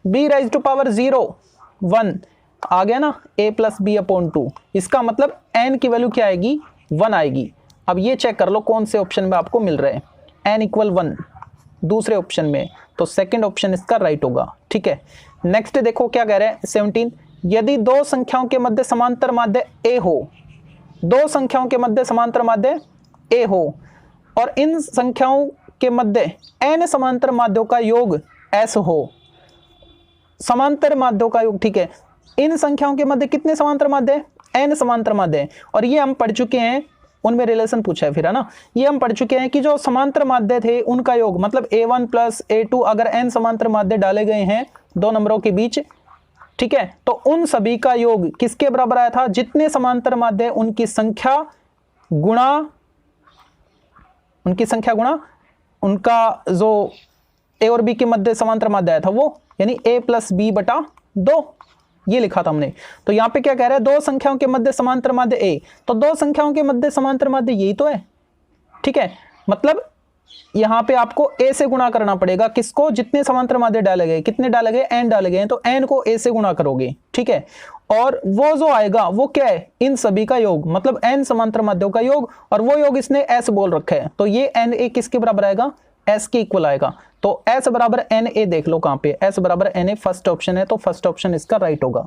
b raise to power 0 1, आ गया ना a प्लस बी अपॉन 2। इसका मतलब n की वैल्यू क्या आएगी 1 आएगी। अब ये चेक कर लो कौन से ऑप्शन में आपको मिल रहा है n इक्वल 1 दूसरे ऑप्शन में, तो सेकंड ऑप्शन इसका राइट होगा। ठीक है, नेक्स्ट देखो क्या कह रहे हैं 17, यदि दो संख्याओं के मध्य समांतर माध्य a हो, दो संख्याओं के मध्य समांतर माध्य a हो और इन संख्याओं के मध्य n समांतर माध्यों का योग s हो, समांतर माध्यों का योग। ठीक है, इन संख्याओं के मध्य कितने समांतर माध्य? n समांतर माध्य, और ये हम पढ़ चुके हैं, उनमें रिलेशन पूछा है फिर, है ना। ये हम पढ़ चुके हैं कि जो समांतर माध्य थे उनका योग, मतलब a1 प्लस a2 अगर n समांतर माध्य डाले गए हैं दो नंबरों के बीच, ठीक है, तो उन सभी का योग किसके बराबर आया था? जितने समांतर माध्य उनकी संख्या गुणा उनका जो a और b के मध्य समांतर माध्य आया था वो, यानी a प्लस बी बटा 2, ये लिखा था हमने। तो यहाँ पे क्या कह रहा है, दो संख्याओं के मध्य समांतर माध्य a, तो दो संख्याओं के मध्य समांतर माध्य यही तो है। ठीक है, मतलब यहाँ पे आपको a से गुणा करना पड़ेगा, किसको? जितने समांतर माध्य डाले गए, कितने डाले गए? n डाले गए हैं, तो n को a से गुणा करोगे। ठीक है, और वो जो आएगा वो क्या है? इन सभी का योग, मतलब n समांतर माध्यों का योग, और वो योग इसने s बोल रखा है, तो ये n a किसके बराबर आएगा? s के इक्वल आएगा। तो s बराबर एन ए देख लो कहां पे, s बराबर एन ए फर्स्ट ऑप्शन है, तो फर्स्ट ऑप्शन इसका राइट होगा।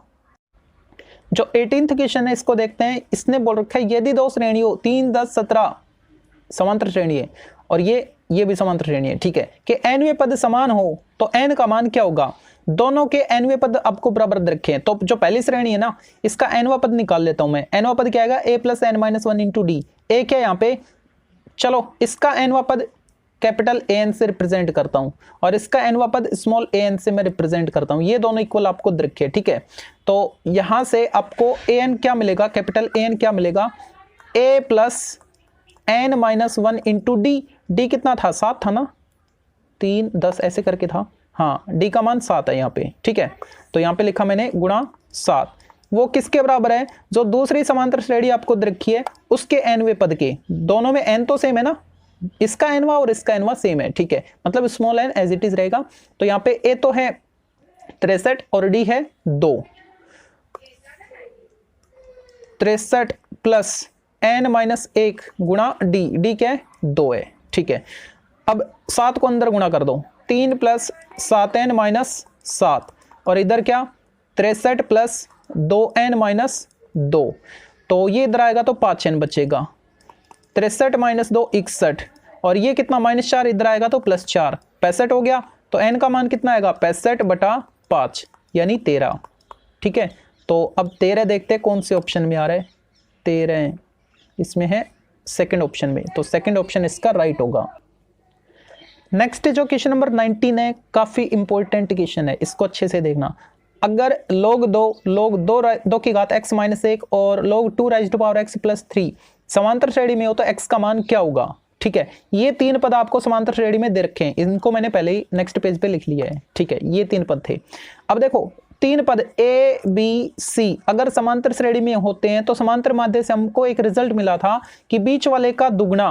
जो 18th क्वेश्चन है इसको देखते हैं। इसने बोल रखा है यदि दो श्रेणियों 3 10 17 समांतर श्रेणी है और ये भी समांतर श्रेणी है, ठीक है, कि nवें पद समान हो तो n का मान क्या होगा? दोनों के nवें पद आपको बराबर रखे हैं, तो जो पहली श्रेणी है ना इसका nवां पद निकाल लेता हूं मैं। nवां पद क्या आएगा? a plus n minus 1 into d. A क्या है यहाँ पे? चलो इसका nवां पद कैपिटल an से रिप्रेजेंट करता हूं और इसका nवां पद स्मॉल an से मैं रिप्रेजेंट करता हूं, ये दोनों इक्वल आपको रखे। ठीक है, तो यहां से आपको an क्या मिलेगा? कैपिटल an क्या मिलेगा? a plus n minus 1 into D. D कितना था? 7 था ना, 3 10 ऐसे करके था, हाँ, डी का मान 7 है यहाँ पे। ठीक है, तो यहाँ पे लिखा मैंने गुणा 7। वो किसके बराबर है? जो दूसरी समांतर श्रेणी आपको रखी है उसके nवें पद के। दोनों में n तो सेम है ना, इसका nवां और इसका nवां सेम है। ठीक है, मतलब small n as it is रहेगा। तो यहाँ पे a तो है 63 और d है 2। 63 प्लस n माइनस 1 गुणा डी, डी क्या है? 2 है। ठीक है, अब 7 को अंदर गुणा कर दो, 3 प्लस 7n माइनस 7, और इधर क्या? 63 प्लस 2n माइनस 2, तो ये इधर आएगा तो 5n बचेगा। 63 माइनस 2 61, और ये कितना? -4, इधर आएगा तो +4, 65 हो गया। तो n का मान कितना आएगा? 65 बटा 5 यानी 13। ठीक है, तो अब 13 देखते हैं कौन से ऑप्शन में आ रहा है। 13 इसमें है सेकंड ऑप्शन में, तो सेकंड ऑप्शन इसका राइट होगा। नेक्स्ट जो क्वेश्चन नंबर 19 है, काफ़ी इंपॉर्टेंट क्वेश्चन है, इसको अच्छे से देखना। अगर log 2 की घात x माइनस 1 और log 2 raise to power x plus 3 समांतर श्रेणी में हो तो x का मान क्या होगा। ठीक है, ये 3 पद आपको समांतर श्रेणी में दे रखे हैं, इनको मैंने पहले ही नेक्स्ट पेज पे लिख लिया है। ठीक है, ये 3 पद थे। अब देखो 3 पद A B C अगर समांतर श्रेणी में होते हैं तो समांतर माध्य से हमको एक रिजल्ट मिला था कि बीच वाले का दुगना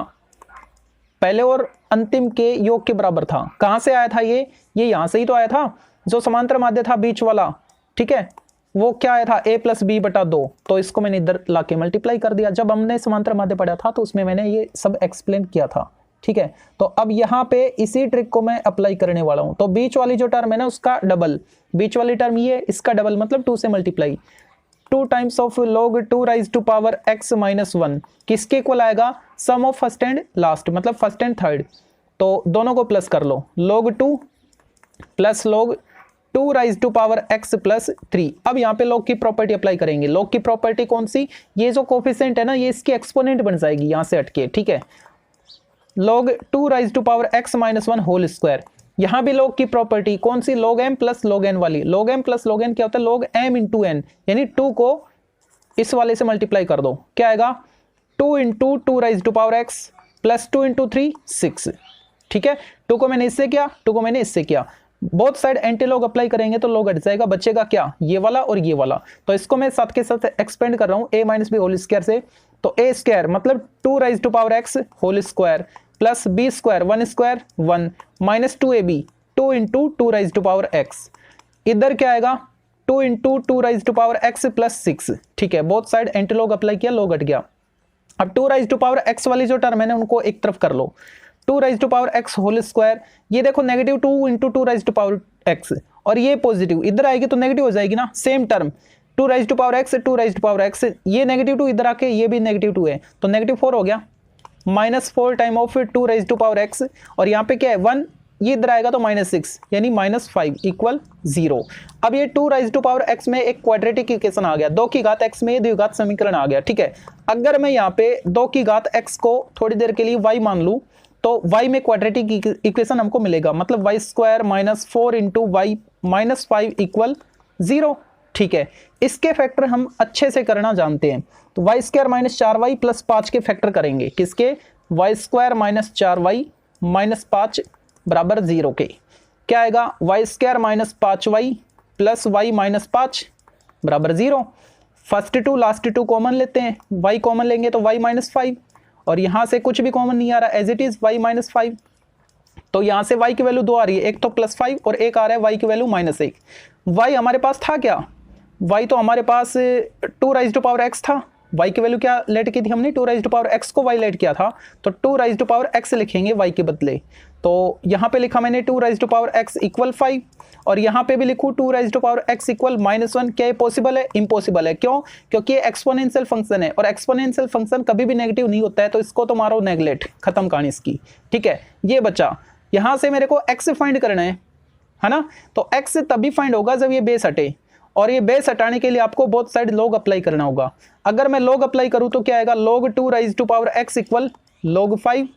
पहले और अंतिम के योग के बराबर था। कहां से आया था ये यहां से ही तो आया था, जो समांतर माध्य था बीच वाला। ठीक है, वो क्या आया था a प्लस बी बटा 2, तो इसको मैंने इधर लाके मल्टीप्लाई कर दिया। जब हमने समांतर माध्य पढ़ा था तो उसमें मैंने ये सब एक्सप्लेन किया था। ठीक है, तो अब यहाँ पे इसी ट्रिक को मैं अप्लाई करने वाला हूं। तो बीच वाली जो टर्म है ना उसका डबल, बीच वाली टर्म ये इसका डबल मतलब 2 से multiply, 2 times of log 2 raise to power x minus 1 किसके इक्वल आएगा, sum of first and last मतलब फर्स्ट एंड थर्ड। तो दोनों को प्लस कर लो, log 2 plus log 2 raise to power x plus 3। अब यहाँ पे log की प्रॉपर्टी अप्लाई करेंगे। log की प्रॉपर्टी कौन सी, ये जो कोफिशिएंट है ना ये इसकी एक्सपोनेंट बन जाएगी यहाँ से हटके। ठीक है, log 2 raise to power x minus 1 whole square. यहाँ भी log की प्रॉपर्टी कौन सी, log m plus log n वाली। log m plus log n क्या होता है, log m इंटू n, यानी 2 को इस वाले से मल्टीप्लाई कर दो, क्या आएगा 2 into 2 raise to power x plus 2 into 3 6। ठीक है, 2 को मैंने इससे किया, 2 को मैंने इससे किया, both side anti log apply करेंगे तो लॉग हट जाएगा, बचेगा क्या, ये वाला और ये वाला। तो इसको मैं साथ के साथ एक्सपेंड कर रहा हूँ a minus B whole square से। तो a स्क्वायर मतलब 2 raise to power x whole square plus B square 1 square 1 minus 2ab 2 into 2 raise to power x। इधर क्या आएगा 2 into 2 raise to power x plus 6। ठीक है, both side anti log apply किया, लॉग हट गया। अब 2 राइज टू पावर x वाली जो टर्म है ना उनको एक तरफ कर लो, 2 raise to power x whole square, ये देखो negative 2 into 2 raise to power x और ये पॉजिटिव, इधर आएगी तो नेगेटिव हो जाएगी ना, same term 2 raise to power x 2 raise to power x, ये नेगेटिव 2 इधर आके ये भी नेगेटिव 2 है तो नेगेटिव 4 हो गया, minus 4 time of 2 raise to power x और यहाँ पे क्या है 1, ये इधर आएगा तो -6 यानी -5 इक्वल 0। अब ये 2 राइज टू पावर x में एक क्वाड्रेटिक इक्वेशन आ गया, 2 की घात x में द्विघात समीकरण आ गया। ठीक है, अगर मैं यहाँ पे 2 की घात x को थोड़ी देर के लिए y मान लूँ तो y में क्वाड्रेटिक इक्वेशन हमको मिलेगा, मतलब y square minus 4 into y minus 5 equal 0। ठीक है, इसके फैक्टर हम अच्छे से करना जानते हैं, तो y square minus 4y plus 5 के फैक्टर करेंगे, किसके, y square minus 4y minus 5 बराबर 0 के। क्या आएगा y square minus 5y plus y minus 5 बराबर 0। First to last to common लेते हैं, y कॉमन लेंगे तो y माइनस 5 और यहाँ से कुछ भी कॉमन नहीं आ रहा, as it is y minus 5। तो यहाँ से y की वैल्यू 2 आ रही है, एक तो +5 और एक आ रहा है y की वैल्यू -1। y हमारे पास था क्या, y तो हमारे पास 2 राइज टू पावर x था, y की वैल्यू क्या लेट की थी हमने, 2 राइज टू पावर x को y लेट किया था, तो 2 राइज टू पावर x लिखेंगे y के बदले। तो यहाँ पे लिखा मैंने 2 raise to power x equal 5 और यहाँ पे भी लिखूँ 2 raise to power x equal -1। क्या ये पॉसिबल है, इम्पॉसिबल है। क्यों, क्योंकि ये एक्सपोनेंशियल फंक्शन है और एक्सपोनेंशियल फंक्शन कभी भी नेगेटिव नहीं होता है, तो इसको तो मारो नेगलेक्ट, खत्म कहानी इसकी। ठीक है, ये बचा, यहाँ से मेरे को x फाइंड करना है ना, तो x तभी फाइंड होगा जब ये बेस हटे, और ये बेस हटाने के लिए आपको बोथ साइड लॉग अप्लाई करना होगा। अगर मैं लॉग अप्लाई करूं तो क्या आएगा, log 2 raise to power x equal log 5।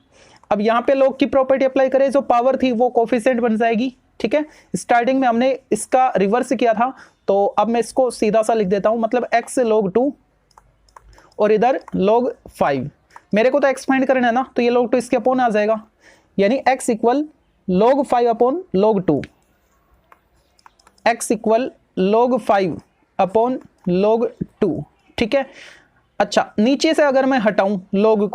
अब यहाँ पे log की प्रॉपर्टी अप्लाई करें, जो पावर थी वो कोफिशिएंट बन जाएगी। ठीक है, स्टार्टिंग में हमने इसका रिवर्स किया था, तो अब मैं इसको सीधा सा लिख देता हूं, मतलब x log 2 और इधर log 5। मेरे को तो x फाइंड करना है ना, तो ये log 2 इसके अपोन आ जाएगा, यानी x equal log 5 upon log 2, x equal log 5 upon log 2। ठीक है, अच्छा नीचे से अगर मैं हटाऊं log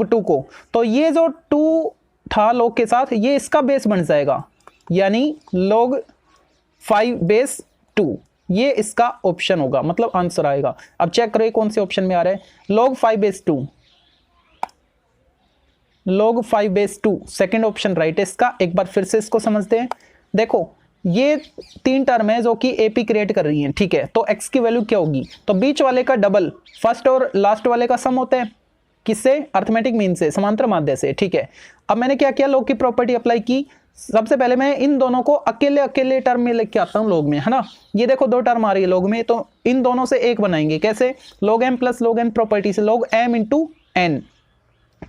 2 को, तो ये जो 2 था log के साथ ये इसका बेस बन जाएगा, यानी log 5 बेस 2, ये इसका ऑप्शन होगा, मतलब आंसर आएगा। अब चेक करो कौन से ऑप्शन में आ रहा है, log 5 base 2, log 5 base 2 second option right है इसका। एक बार फिर से इसको समझते हैं, देखो ये 3 टर्म है जो कि AP क्रिएट कर रही हैं। ठीक है, तो x की वैल्यू क्या होगी, तो बीच वाले का डबल फर्स्ट और लास्ट वाले का सम होता है, किससे, अर्थमेटिक मीन से, समांतर माध्य से। ठीक है, अब मैंने क्या किया, log की प्रॉपर्टी अप्लाई की, सबसे पहले मैं इन दोनों को अकेले अकेले टर्म में लेके आता हूँ लॉग में, है ना। ये देखो दो टर्म आ रही है लॉग में, तो इन दोनों से एक बनाएंगे। कैसे? log m plus log n property से log m इंटू n।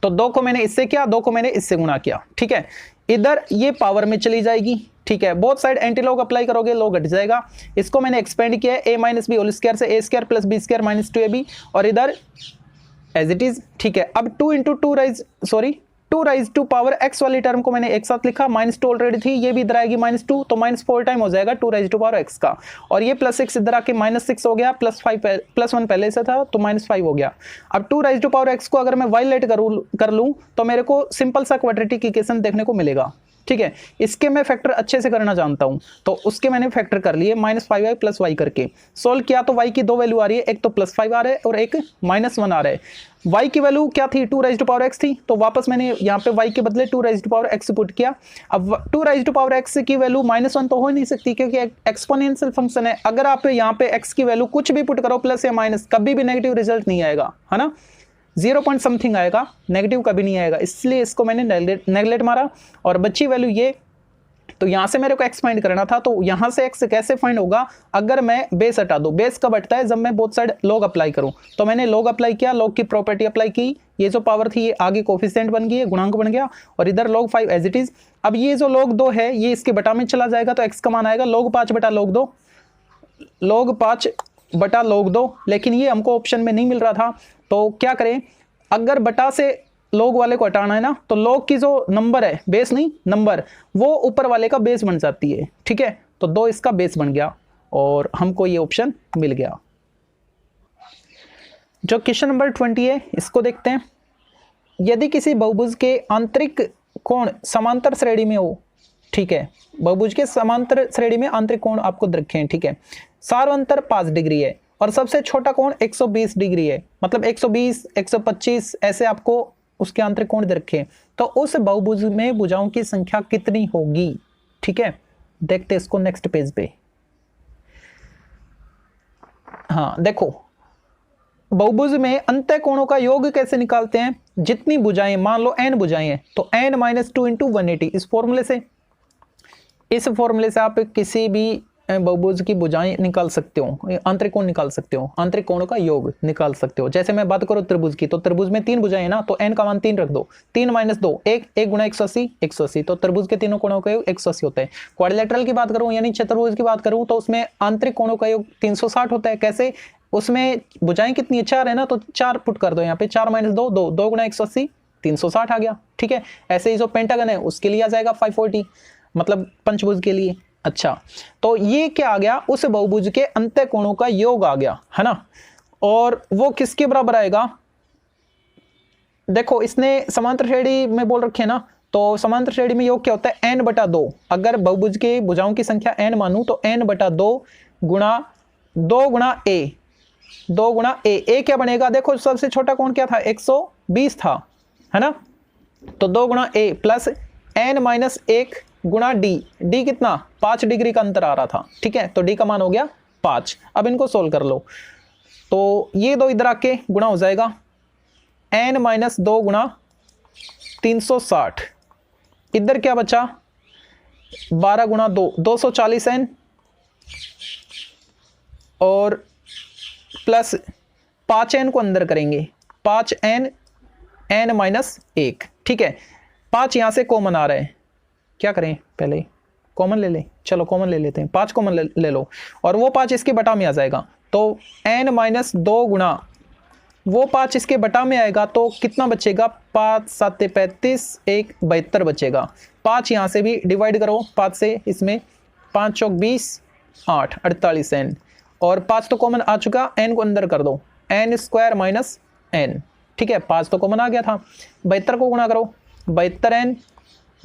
तो दो को मैंने इससे किया, दो को मैंने इससे गुणा किया, ठीक है। इधर ये पावर में चली जाएगी, ठीक है। Both side anti log apply करोगे, लॉग घट जाएगा। इसको मैंने एक्सपेंड किया है a minus B whole square से a square plus B square minus 2ab, और इधर एज इट इज, ठीक है। अब 2 into two raise to power x वाली टर्म को मैंने एक साथ लिखा, -2 ऑलरेडी थी, ये भी इधर आएगी -2, तो -4 टाइम हो जाएगा 2 राइज टू पावर x का। और ये +6 इधर आके -6 हो गया, +1 पहले से था तो -5 हो गया। अब 2 राइज टू पावर x को अगर मैं वाइलेट कर लूँ तो मेरे को सिंपल सा क्वाड्रेटिक इक्वेशन देखने को मिलेगा, ठीक है। इसके मैं फैक्टर अच्छे से करना जानता हूं, तो उसके मैंने फैक्टर कर लिए -5y प्लस y करके सोल्व किया। तो y की दो वैल्यू आ रही है, एक तो +5 आ रहा है और एक -1 आ रहा है। y की वैल्यू क्या थी? 2 राइज टू पावर x थी, तो वापस मैंने यहाँ पे y के बदले 2 raise to power x put किया। अब 2 राइज टू पावर x की वैल्यू -1 तो हो ही नहीं सकती, क्योंकि एक्सपोनेंशियल फंक्शन है। अगर आप यहाँ पे x की वैल्यू कुछ भी पुट करो, प्लस या माइनस, कभी भी नेगेटिव रिजल्ट नहीं आएगा, है ना। 0 पॉइंट समथिंग आएगा, नेगेटिव कभी नहीं आएगा, इसलिए इसको मैंने नेगलेक्ट मारा। और बची वैल्यू ये, तो यहां से मेरे को x फाइंड करना था, तो यहां से x कैसे फाइंड होगा? अगर मैं बेस हटा दूं। बेस कब हटता है? जब मैं बोथ साइड log अप्लाई करूं। तो मैंने log अप्लाई किया, log की प्रॉपर्टी अप्लाई की, ये जो पावर थी ये आगे कोफिशिएंट बन गई है, गुणांक बन गया, और इधर log 5 एज इट इज। अब ये जो log 2 है ये इसके बटा में चला जाएगा, तो x का मान आएगा log 5 बटा log 2, log 5 बटा log 2। लेकिन ये हमको ऑप्शन में नहीं मिल रहा था, तो क्या करें? अगर बटा से लॉग वाले को हटाना है ना, तो लॉग की जो नंबर है, बेस नहीं नंबर, वो ऊपर वाले का बेस बन जाती है, ठीक है। तो 2 इसका बेस बन गया और हमको ये ऑप्शन मिल गया। जो क्वेश्चन नंबर 20 है इसको देखते हैं। यदि किसी बहुभुज के आंतरिक कोण समांतर श्रेणी में हो, ठीक है, बहुभुज के समांतर श्रेणी में आंतरिक कोण आपको रखे हैं, ठीक है। सार्वंतर 5 डिग्री है और सबसे छोटा कोण 120 डिग्री है, मतलब 120, 125 ऐसे आपको उसके आंतरिक कोण दे रखे। तो उस बहुभुज में भुजाओं की संख्या कितनी होगी, ठीक है। देखते इसको नेक्स्ट पेज पे। हाँ देखो, बहुभुज में अंतः कोणों का योग कैसे निकालते हैं? जितनी भुजाएं, मान लो n भुजाएं हैं, तो n - 2 × 180, इस फॉर्मूले से आप किसी भी बहुभुज की भुजाएं निकाल सकते हो, आंतरिक कोण निकाल सकते हो, आंतरिक कोणों का योग निकाल सकते हो। जैसे मैं बात करूं त्रिभुज की, तो त्रिभुज में 3 भुजाएं हैं ना, तो n का मान 3 रख दो, 3 - 2 1 गुणा 180, 180, तो त्रिभुज के तीनों कोणों का योग 180 होता है। क्वाड्रिलेटरल की बात करूं यानी चतुर्भुज की बात करूं, तो उसमें आंतरिक कोणों का योग 360 होता है। कैसे? उसमें भुजाएं कितनी है? 4 है ना, तो 4 पुट कर दो यहाँ पे, 4 - 2 2, 2 गुणा 180 360 आ गया, ठीक है। ऐसे ही जो पेंटागन है उसके लिए आ जाएगा 540, मतलब पंचभुज के लिए। अच्छा, तो ये क्या आ गया? उस बहुभुज के अंतः कोणों का योग आ गया, है ना। और वो किसके बराबर आएगा? देखो इसने समांतर श्रेणी में बोल रखे ना, तो समांतर श्रेणी में योग क्या होता है? n/2। अगर बहुभुज के भुजाओं की संख्या n मानूं तो n/2 गुणा 2 गुणा a, 2 गुणा a क्या बनेगा? देखो सबसे छोटा कोण क्या था? 120 था, है ना। तो 2 गुणा a प्लस n - 1 गुणा d कितना? 5 डिग्री का अंतर आ रहा था, ठीक है। तो d का मान हो गया 5। अब इनको सोल्व कर लो, तो ये 2 इधर आके गुणा हो जाएगा, n - 2 गुणा 360, इधर क्या बचा? 12 गुणा 2 240 n, और प्लस 5n को अंदर करेंगे, 5n n - 1, ठीक है। 5 यहां से कॉमन आ रहा है, क्या करें? पहले कॉमन ले लें, चलो कॉमन ले लेते हैं, 5 कॉमन ले लो, और वो 5 इसके बटा में आ जाएगा, तो n - 2 गुणा वो 5 इसके बटा में आएगा, तो कितना बचेगा? 5 × 7 = 35, 1 72 बचेगा। 5 यहाँ से भी डिवाइड करो 5 से, इसमें 5 × 4 = 20, 8 48 n, और 5 तो कॉमन आ चुका, n को अंदर कर दो, n² - n, ठीक है। 5 तो कॉमन आ गया था, 72 को गुणा करो, 72n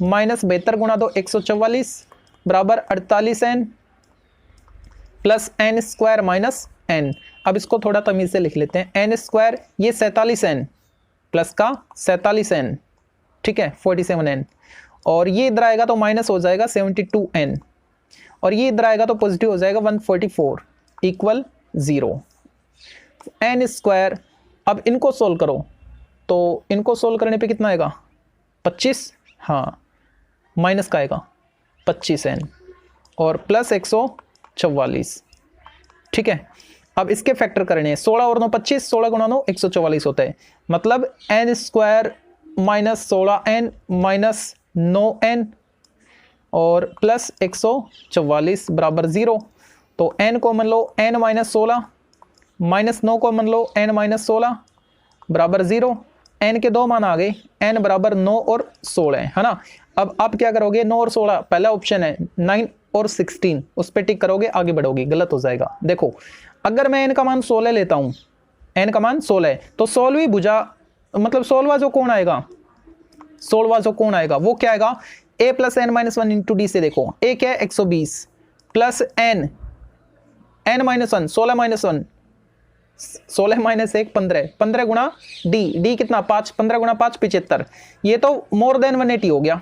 - 72 गुणा 2 144 बराबर 48n प्लस n² - n। अब इसको थोड़ा तमीज से लिख लेते हैं, n², ये 47n प्लस का 47n, ठीक है, 47n, और ये इधर आएगा तो माइनस हो जाएगा 72n, और ये इधर आएगा तो पॉजिटिव हो जाएगा 144 = 0। n², अब इनको सोल्व करो, तो इनको सोल्व करने पे कितना आएगा? 25, हाँ माइनस का आएगा 25n और प्लस 144। ठीक है, अब इसके फैक्टर करने हैं। 16 और 9 25, 16 गुणा 9 144 होता है। मतलब n square minus 16n minus 9n और प्लस 144 बराबर 0। तो n को मान लो n माइनस 16 माइनस 9 को मान लो n माइनस 16 बराबर 0। n के दो मान आ गए, n बराबर 9 और 16 है ना। अब आप क्या करोगे, 9 और 16 पहला ऑप्शन है, 9 और 16 उस पर टिक करोगे, आगे बढ़ोगे, गलत हो जाएगा। देखो अगर मैं n का मान 16 लेता हूं, n का मान 16 है, तो 16वीं भुजा मतलब 16वां जो कोण आएगा, 16वां जो कोण आएगा वो क्या आएगा, a plus n minus 1 into D से। देखो a क्या है 120 plus n minus 1, 16 minus 1, 16 minus 1 15, 15 गुणा डी कितना 5, 15 गुणा 5 75। ये तो मोर देन 180 हो गया,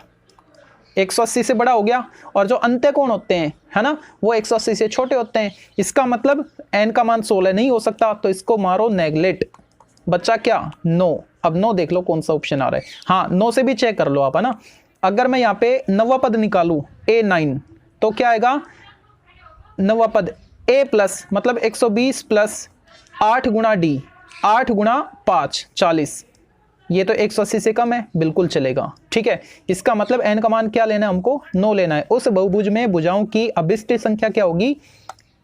180 से बड़ा हो गया। और जो अंत्य कोण होते हैं है ना, वो 180 से छोटे होते हैं। इसका मतलब n का मान 16 नहीं हो सकता, तो इसको मारो नेगलेक्ट, बच्चा क्या 9। अब 9 देख लो कौन सा ऑप्शन आ रहा है। हाँ 9 से भी चेक कर लो आप है ना। अगर मैं यहाँ पे नवा पद निकालूं a9 तो क्या आएगा, नवा पद a प्लस मतलब 120 प्लस 8 गुणा डी, 8 गुणा 5 40, ये तो 180 से कम है, बिल्कुल चलेगा। ठीक है, इसका मतलब n का मान क्या लेना है हमको, 9 लेना है। उस बहुभुज में भुजाओं की अभिष्ट संख्या क्या होगी,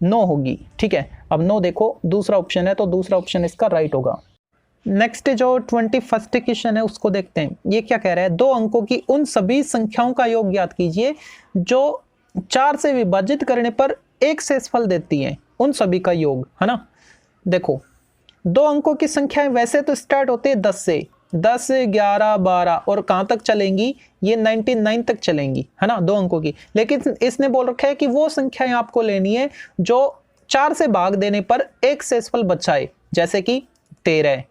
9 होगी। ठीक है, अब 9 देखो दूसरा ऑप्शन है, तो दूसरा ऑप्शन इसका राइट होगा। नेक्स्ट जो 21st क्वेश्चन है उसको देखते हैं। ये क्या कह रहा है, 2 अंकों की उन सभी संख्याओं का योग ज्ञात कीजिए जो 4 से विभाजित करने पर एक शेषफल देती है, उन सभी का योग है ना। देखो 2 अंकों की संख्याएं वैसे तो स्टार्ट होते हैं 10 से, 10 11 12 और कहां तक चलेंगी, ये 99 तक चलेंगी है ना 2 अंकों की। लेकिन इसने बोल रखा है कि वो संख्याएं आपको लेनी है जो 4 से भाग देने पर एक शेषफल बचाए, जैसे कि 13।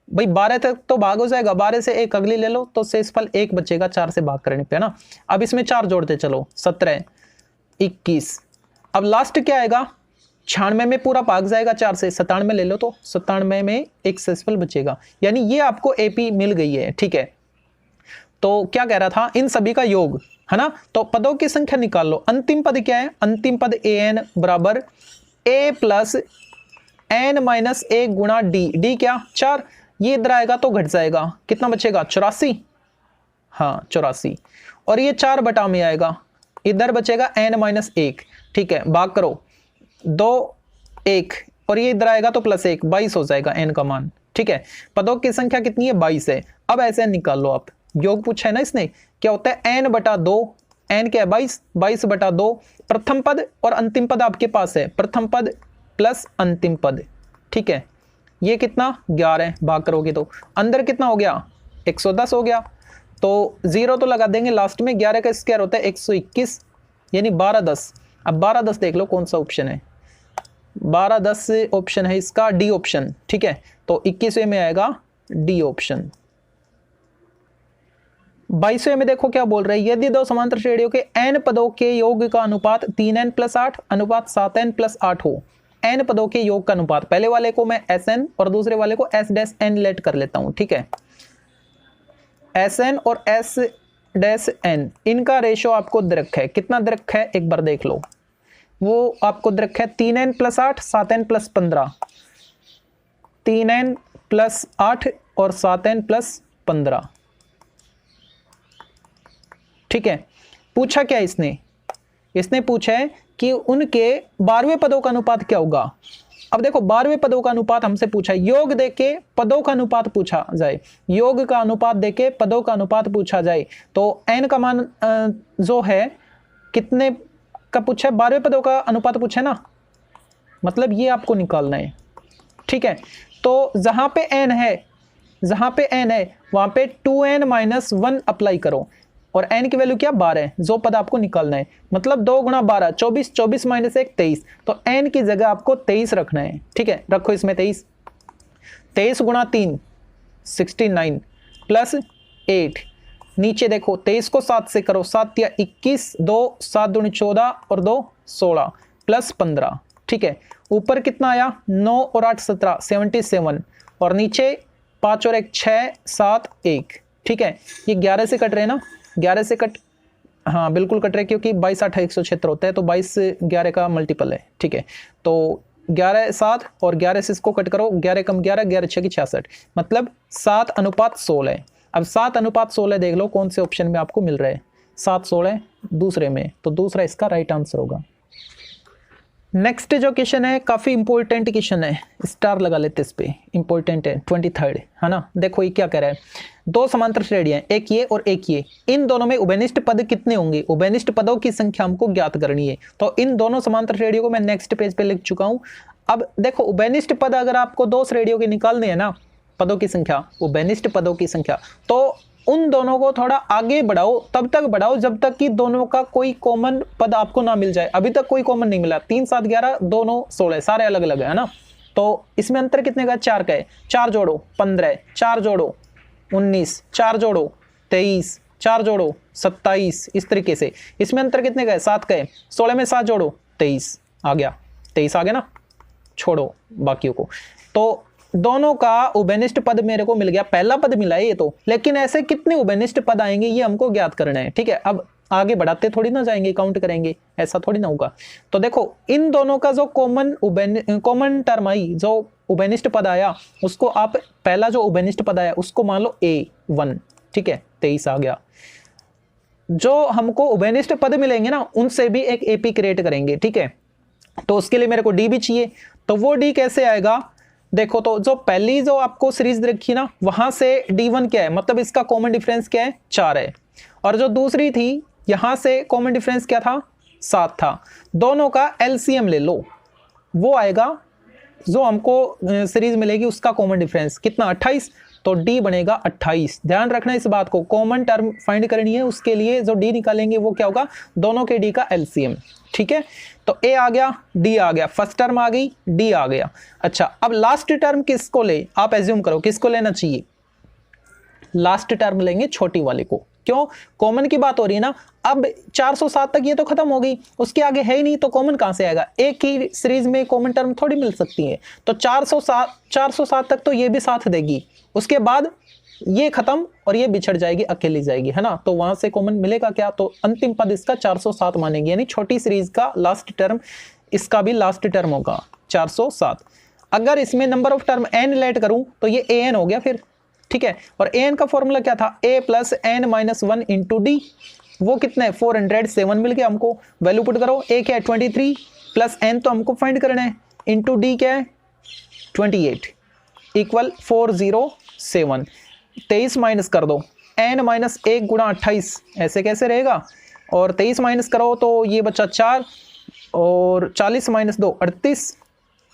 भाई 12 तक तो भाग हो जाएगा, 12 से एक अगली ले लो तो शेषफल 1 बचेगा 4 से भाग करने पे है ना। अब इसमें 4 जोड़ते चलो, 17 21। अब लास्ट क्या आएगा, 96 में पूरा भाग जाएगा 4 से, 97 ले लो तो 97 में एक शेषफल बचेगा। यानी ये आपको एपी मिल गई है। ठीक है, तो क्या कह रहा था, इन सभी का योग है ना। तो पदों की संख्या निकाल लो। अंतिम पद क्या है, अंतिम पद an बराबर a प्लस n माइनस 1 गुणा डी क्या 4, ये इधर आएगा तो घट जाएगा, कितना बचेगा 84। हाँ 84, और ये 4 बटा में आएगा, इधर बचेगा n माइनस 1। ठीक है, भाग करो 2 1 और ये इधर आएगा तो प्लस 1, 22 हो जाएगा n का मान। ठीक है, पदों की संख्या कितनी है 22 है। अब ऐसे निकाल लो आप, योग पूछा है ना इसने, क्या होता है n बटा 2, n क्या है 22, 22 बटा 2, प्रथम पद और अंतिम पद आपके पास है, प्रथम पद प्लस अंतिम पद। ठीक है, ये कितना 11, भाग करोगे तो अंदर कितना हो गया 110 हो गया, तो 0 तो लगा देंगे लास्ट में। 11 का स्क्वायर होता है 121, यानी 12 10। अब 12 10 देख लो कौन सा ऑप्शन है, 12 10 ऑप्शन है इसका डी ऑप्शन। ठीक है, तो 21वें में आएगा डी ऑप्शन। 22वें में देखो क्या बोल रहे हैं, यदि 2 समांतर श्रेणियों के n पदों के योग का अनुपात 3n प्लस 8 अनुपात 7n प्लस 8 हो, n पदों के योग का अनुपात, पहले वाले को मैं sn और दूसरे वाले को s डैश n लेट कर लेता हूं। ठीक है, sn और s डैश n इनका रेशो आपको दे रखा है, कितना दे रखा है एक बार देख लो। वो आपको दे रखा है 3n plus 8 7n plus 15, 3n plus 8 और 7n प्लस 15। ठीक है, पूछा क्या इसने पूछा है कि उनके 12वें पदों का अनुपात क्या होगा। अब देखो 12वें पदों का अनुपात हमसे पूछा है, योग देके पदों का अनुपात पूछा जाए, योग का अनुपात देके पदों का अनुपात पूछा जाए, तो n का मान जो है कितने का पूछा है, 12वें पदों का अनुपात पूछा है ना, मतलब ये आपको निकालना है। ठीक है, तो जहां पे n है वहां पे 2n माइनस 1 अप्लाई करो और n की वैल्यू क्या 12, जो पद आपको निकालना है। मतलब 2 गुणा 12 24, 24 माइनस 1 23, तो n की जगह आपको 23 रखना है। ठीक है, रखो इसमें 23, 23 गुणा 3 69 प्लस 8, नीचे देखो 23 को 7 से करो, 7 या 21, 2 7 दूनी 14 और 2 16 प्लस 15। ठीक है, ऊपर कितना आया 9 और 8 17 77, और नीचे 5 और 1 6 7 1। ठीक है, ये 11 से कट रहे ना, 11 से कट हाँ बिल्कुल कट रहे, क्योंकि 22 8 176 होता है, तो 22 11 का मल्टीपल है, ठीक है। तो 11 7 और 11 से इसको कट करो, 11 कम 11, 11 6 की 66, मतलब 7:16। अब 7:16 देख लो कौन से ऑप्शन में आपको मिल रहा है, 7:16 दूसरे में, तो दूसरा इसका राइट आंसर होगा। नेक्स्ट जो क्वेश्चन है काफ़ी इंपॉर्टेंट क्वेश्चन है, स्टार लगा लेते इस पे, इंपॉर्टेंट है, 23 है ना। देखो ये क्या कह रहा है, दो समांतर श्रेणियां, एक ये और एक ये, इन दोनों में उभयनिष्ठ पद कितने होंगे, उभयनिष्ठ पदों की संख्या हमको ज्ञात करनी है। तो इन दोनों समांतर श्रेणियों को मैं नेक्स्ट पेज पे लिख चुका हूं। अब देखो उभयनिष्ठ पद अगर आपको दो श्रेणियों के निकालने हैं ना, पदों की संख्या, उभयनिष्ठ पदों की संख्या, तो उन दोनों को थोड़ा आगे बढ़ाओ, तब तक बढ़ाओ जब तक कि दोनों का कोई कॉमन पद आपको ना मिल जाए। अभी तक कोई कॉमन नहीं मिला, 3 7 11, 2 9 16, सारे अलग अलग है ना। तो इसमें अंतर कितने का है, 4 का है, 4 जोड़ो 15, 4 जोड़ो 19, 4 जोड़ो 23, 4 जोड़ो 27, इस तरीके से। इसमें अंतर कितने का है, 7 का है, 16 में 7 जोड़ो 23 आ गया, 23 आ गया ना, छोड़ो बाकियों को। तो दोनों का उभयनिष्ठ पद मेरे को मिल गया, पहला पद मिला है ये तो, लेकिन ऐसे कितने उभयनिष्ठ पद आएंगे ये हमको ज्ञात करना है, ठीक है। अब आगे बढ़ाते थोड़ी ना जाएंगे, काउंट करेंगे, ऐसा थोड़ी ना होगा। तो देखो इन दोनों का जो कॉमन टर्म आई, जो उभयनिष्ठ पद आया, उसको आप पहला जो उभयनिष्ठ पद आया उसको मान लो A1, ठीक है, 23 आ गया। जो हमको उभयनिष्ठ पद मिलेंगे ना उनसे भी एक AP क्रिएट करेंगे, ठीक है। तो उसके लिए मेरे को D भी चाहिए, तो वो D कैसे आएगा, देखो तो जो पहली जो आपको सीरीज रखी ना वहां से D1 क्या है, मतलब इसका कॉमन डिफरेंस क्या है, 4 है, और जो दूसरी थी यहां से कॉमन डिफरेंस क्या था, 7 था। दोनों का LCM ले लो, वो आएगा जो हमको सीरीज मिलेगी उसका कॉमन डिफरेंस कितना, 28, तो D बनेगा 28। ध्यान रखना इस बात को, कॉमन टर्म फाइंड करनी है, उसके लिए जो D निकालेंगे वो क्या होगा, दोनों के D का LCM, ठीक है। तो A आ गया, D आ गया, फर्स्ट टर्म आ गई, D आ गया। अच्छा अब लास्ट टर्म किसको ले, आप एज्यूम करो किसको लेना चाहिए, लास्ट टर्म लेंगे छोटी वाले को, क्यों, कॉमन की बात हो रही है ना। अब 407 तक ये तो खत्म हो गई, उसके आगे है ही नहीं, तो कॉमन कहां से आएगा, एक ही सीरीज में कॉमन टर्म थोड़ी मिल सकती है। तो 407 तक तो ये भी साथ देगी, उसके बाद ये खत्म और ये बिछड़ जाएगी, अकेली जाएगी, है ना। तो वहां से कॉमन मिलेगा क्या, तो अंतिम पद इसका 407 मानेंगे, यानी छोटी सीरीज का लास्ट टर्म, इसका भी लास्ट टर्म होगा 407। अगर इसमें number of term n let करूं तो ये an हो गया फिर, ठीक है। और an का फॉर्मूला क्या था, a plus n minus 1 into D, वो कितना है 407 मिल गया हमको। वैल्यू पुट करो, a क्या है 23 प्लस n तो हमको फाइंड करना है, इंटू डी क्या है 28 इक्वल 407। 23 माइनस कर दो, n माइनस 1 गुणा 28, ऐसे कैसे रहेगा, और 23 माइनस करो तो ये बचा 4, और 40 माइनस 2 38,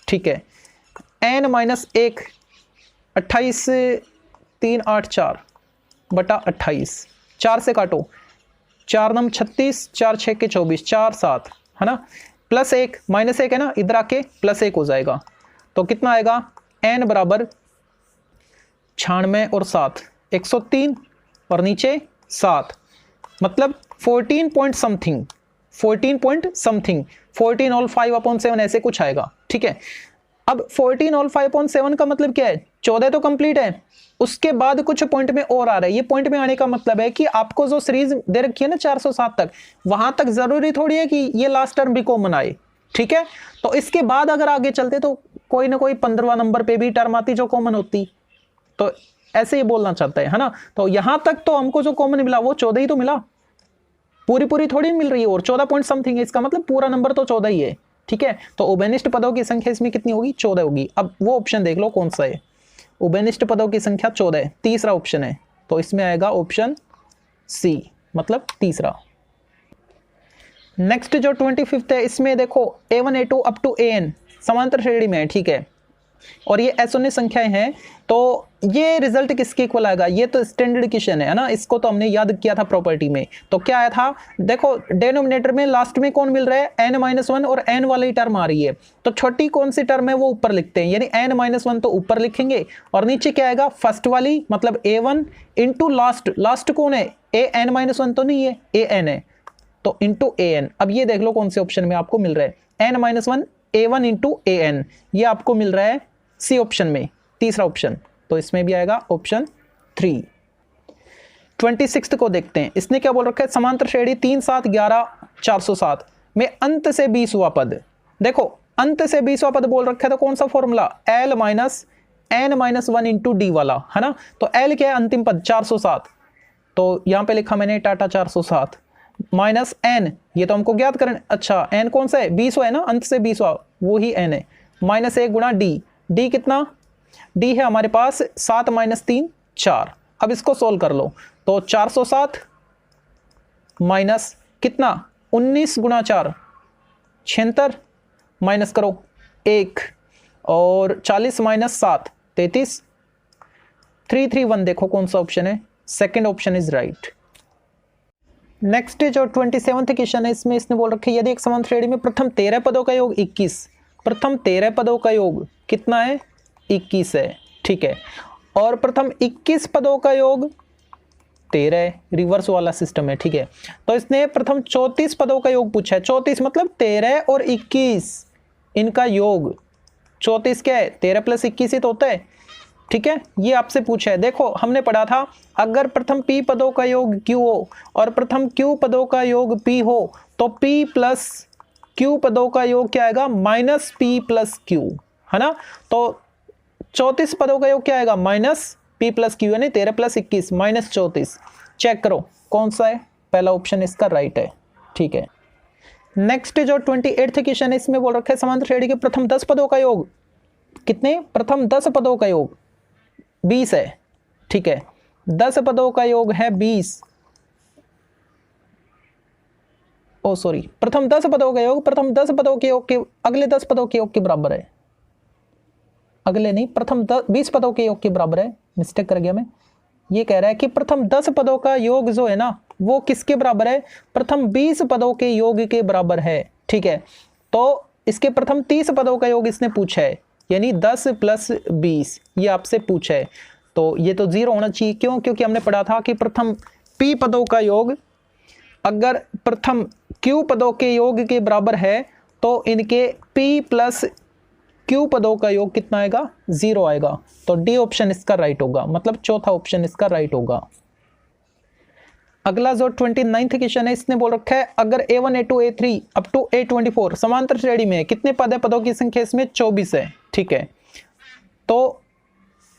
ठीक है। n माइनस 1 28 3 8 4 बटा 28, 4 से काटो, 4 नम 36, 4 6 के 24, 4 7, है ना, प्लस 1 माइनस 1 है ना, इधर आके प्लस 1 हो जाएगा, तो कितना आएगा, n बराबर 96 और 7 103 और नीचे 7, मतलब 14 पॉइंट समथिंग, 14 ऑल 5/7 ऐसे कुछ आएगा, ठीक है। अब 14 ऑल 5/7 का मतलब क्या है, 14 तो कंप्लीट है, उसके बाद कुछ पॉइंट में और आ रहा है। ये पॉइंट में आने का मतलब है कि आपको जो सीरीज दे रखी है ना 407 तक, वहां तक जरूरी थोड़ी है कि ये लास्ट टर्म भी कॉमन आए, ठीक है। तो इसके बाद अगर आगे चलते तो कोई ना कोई 15वां नंबर पे भी टर्म आती जो कॉमन होती, तो ऐसे ही बोलना चाहता है ना। तो यहां तक तो हमको जो कॉमन मिला वो 14 ही तो मिला, पूरी थोड़ी मिल रही है, और 14 पॉइंट समथिंग है, इसका मतलब पूरा नंबर तो 14 ही है, ठीक है। तो उभयनिष्ठ पदों की संख्या इसमें कितनी होगी, 14 होगी। अब वो ऑप्शन देख लो कौन सा है, उभयनिष्ठ पदों की संख्या 14 है, तीसरा ऑप्शन है, तो इसमें आएगा ऑप्शन सी, मतलब तीसरा। नेक्स्ट जो 25 है, इसमें देखो A1 A2 up to AN समांतर श्रेणी में है, ठीक है, और ये अशून्य संख्याएं हैं, तो ये रिजल्ट किसके इक्वल आएगा, ये तो स्टैंडर्ड क्वेश्चन है ना, इसको तो हमने याद किया था प्रॉपर्टी में। तो क्या आया था, देखो डिनोमिनेटर में लास्ट में कौन मिल रहा है, n-1, और n वाली टर्म आ रही है, तो छोटी कौन सी टर्म है वो ऊपर लिखते हैं, यानी n-1 तो ऊपर लिखेंगे, और नीचे क्या आएगा, फर्स्ट वाली, मतलब A1 इंटू लास्ट कौन है, an-1 तो नहीं है, an है, तो इंटू an। अब ये देख लो कौन से ऑप्शन में आपको मिल रहा है, n-1 A1 इंटू an, ये आपको मिल रहा है सी ऑप्शन में, तीसरा ऑप्शन, तो इसमें भी आएगा ऑप्शन 3। 26 को देखते हैं। इसने क्या बोल रखा है, समांतर श्रेणी 3 7 11 407 में अंत से 20वां पद। देखो अंत से 20वां पद बोल रखा है तो कौन सा formula, L minus n minus 1 into D वाला, है ना। तो L क्या है, अंतिम पद 407, तो यहां पे लिखा मैंने टाटा 407 माइनस n, ये तो हमको ज्ञात करें। अच्छा n कौन सा है, 20 है ना, अंत से 20वां वो ही n है, माइनस 1 गुणा डी, डी कितना, डी है हमारे पास 7 माइनस 3 4। अब इसको सोल्व कर लो तो 407 माइनस कितना 19 गुणा 4 76 माइनस करो 1 और 40 माइनस 7 33 331, देखो कौन सा ऑप्शन है, second option is right. Next जो 27th क्वेश्चन है, इसमें इसने बोल रखा है यदि एक समांतर श्रेणी में प्रथम 13 पदों का योग 21, प्रथम 13 पदों का योग कितना है 21 है, ठीक है, और प्रथम 21 पदों का योग 13 है, रिवर्स वाला सिस्टम है, ठीक है। तो इसने प्रथम 34 पदों का योग पूछा है, 34 मतलब 13 और 21 इनका योग, 34 क्या है 13 प्लस 21 ही तो होता है, ठीक है, ये आपसे पूछा है। देखो हमने पढ़ा था अगर प्रथम p पदों का योग q हो और प्रथम q पदों का योग p हो तो p प्लस q पदों का योग क्या आएगा, माइनस p प्लस q, है ना। तो 34 पदों का योग क्या आएगा, माइनस p प्लस q, यानी 13 प्लस 21 माइनस 34। चेक करो कौन सा है, पहला ऑप्शन इसका राइट है, ठीक है। नेक्स्ट जो 28th क्वेश्चन है, इसमें बोल रखा है समांतर श्रेणी के प्रथम 10 पदों का योग कितने, प्रथम 10 पदों का योग 20 है, ठीक है, 10 पदों का योग है 20, ओ सॉरी, प्रथम 10 पदों का योग प्रथम 10 पदों के योग के अगले 10 पदों के योग के बराबर है, अगले नहीं, प्रथम 20 पदों के योग के बराबर है, मिस्टेक कर गया मैं। ये कह रहा है कि प्रथम 10 पदों का योग जो है ना वो किसके बराबर है, प्रथम 20 पदों के योग के बराबर है, ठीक है। तो इसके प्रथम 30 पदों का योग इसने पूछा है, यानी 10 प्लस 20 ये आपसे पूछा है, तो ये तो 0 होना चाहिए, क्यों, क्योंकि हमने पढ़ा था कि प्रथम p पदों का योग अगर प्रथम q पदों के योग के बराबर है तो इनके p प्लस q पदों का योग कितना आएगा, 0 आएगा, तो डी ऑप्शन इसका राइट होगा, मतलब चौथा ऑप्शन इसका राइट होगा। अगला जो 29th क्वेश्चन है, इसने बोल रखा है अगर a1 a2 a3 up to a24 समांतर श्रेणी में कितने पद है, पदों की संख्या इसमें 24 है, ठीक है। तो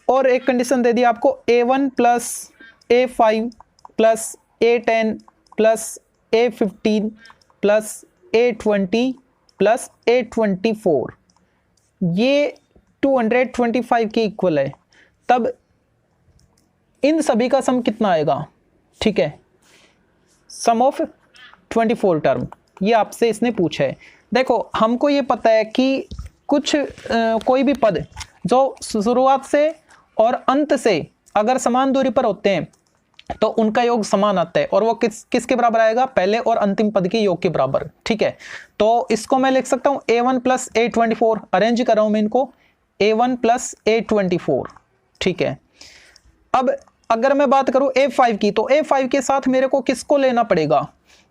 और एक कंडीशन दे दी आपको a1 plus a5 plus a10 plus a15 plus a20 plus a24 ये 225 के इक्वल है, तब इन सभी का सम कितना आएगा, ठीक है, सम ऑफ 24 टर्म, ये आपसे इसने पूछा है। देखो हमको ये पता है कि कुछ कोई भी पद जो शुरुआत से और अंत से अगर समान दूरी पर होते हैं तो उनका योग समान आता है, और वो किसके बराबर आएगा, पहले और अंतिम पद के योग के बराबर, ठीक है। तो इसको मैं लिख सकता हूं a1 प्लस a24, अरेंज कर रहा हूं मैं इनको, a1 प्लस a24, ठीक है। अब अगर मैं बात करूं a5 की, तो a5 के साथ मेरे को किसको लेना पड़ेगा,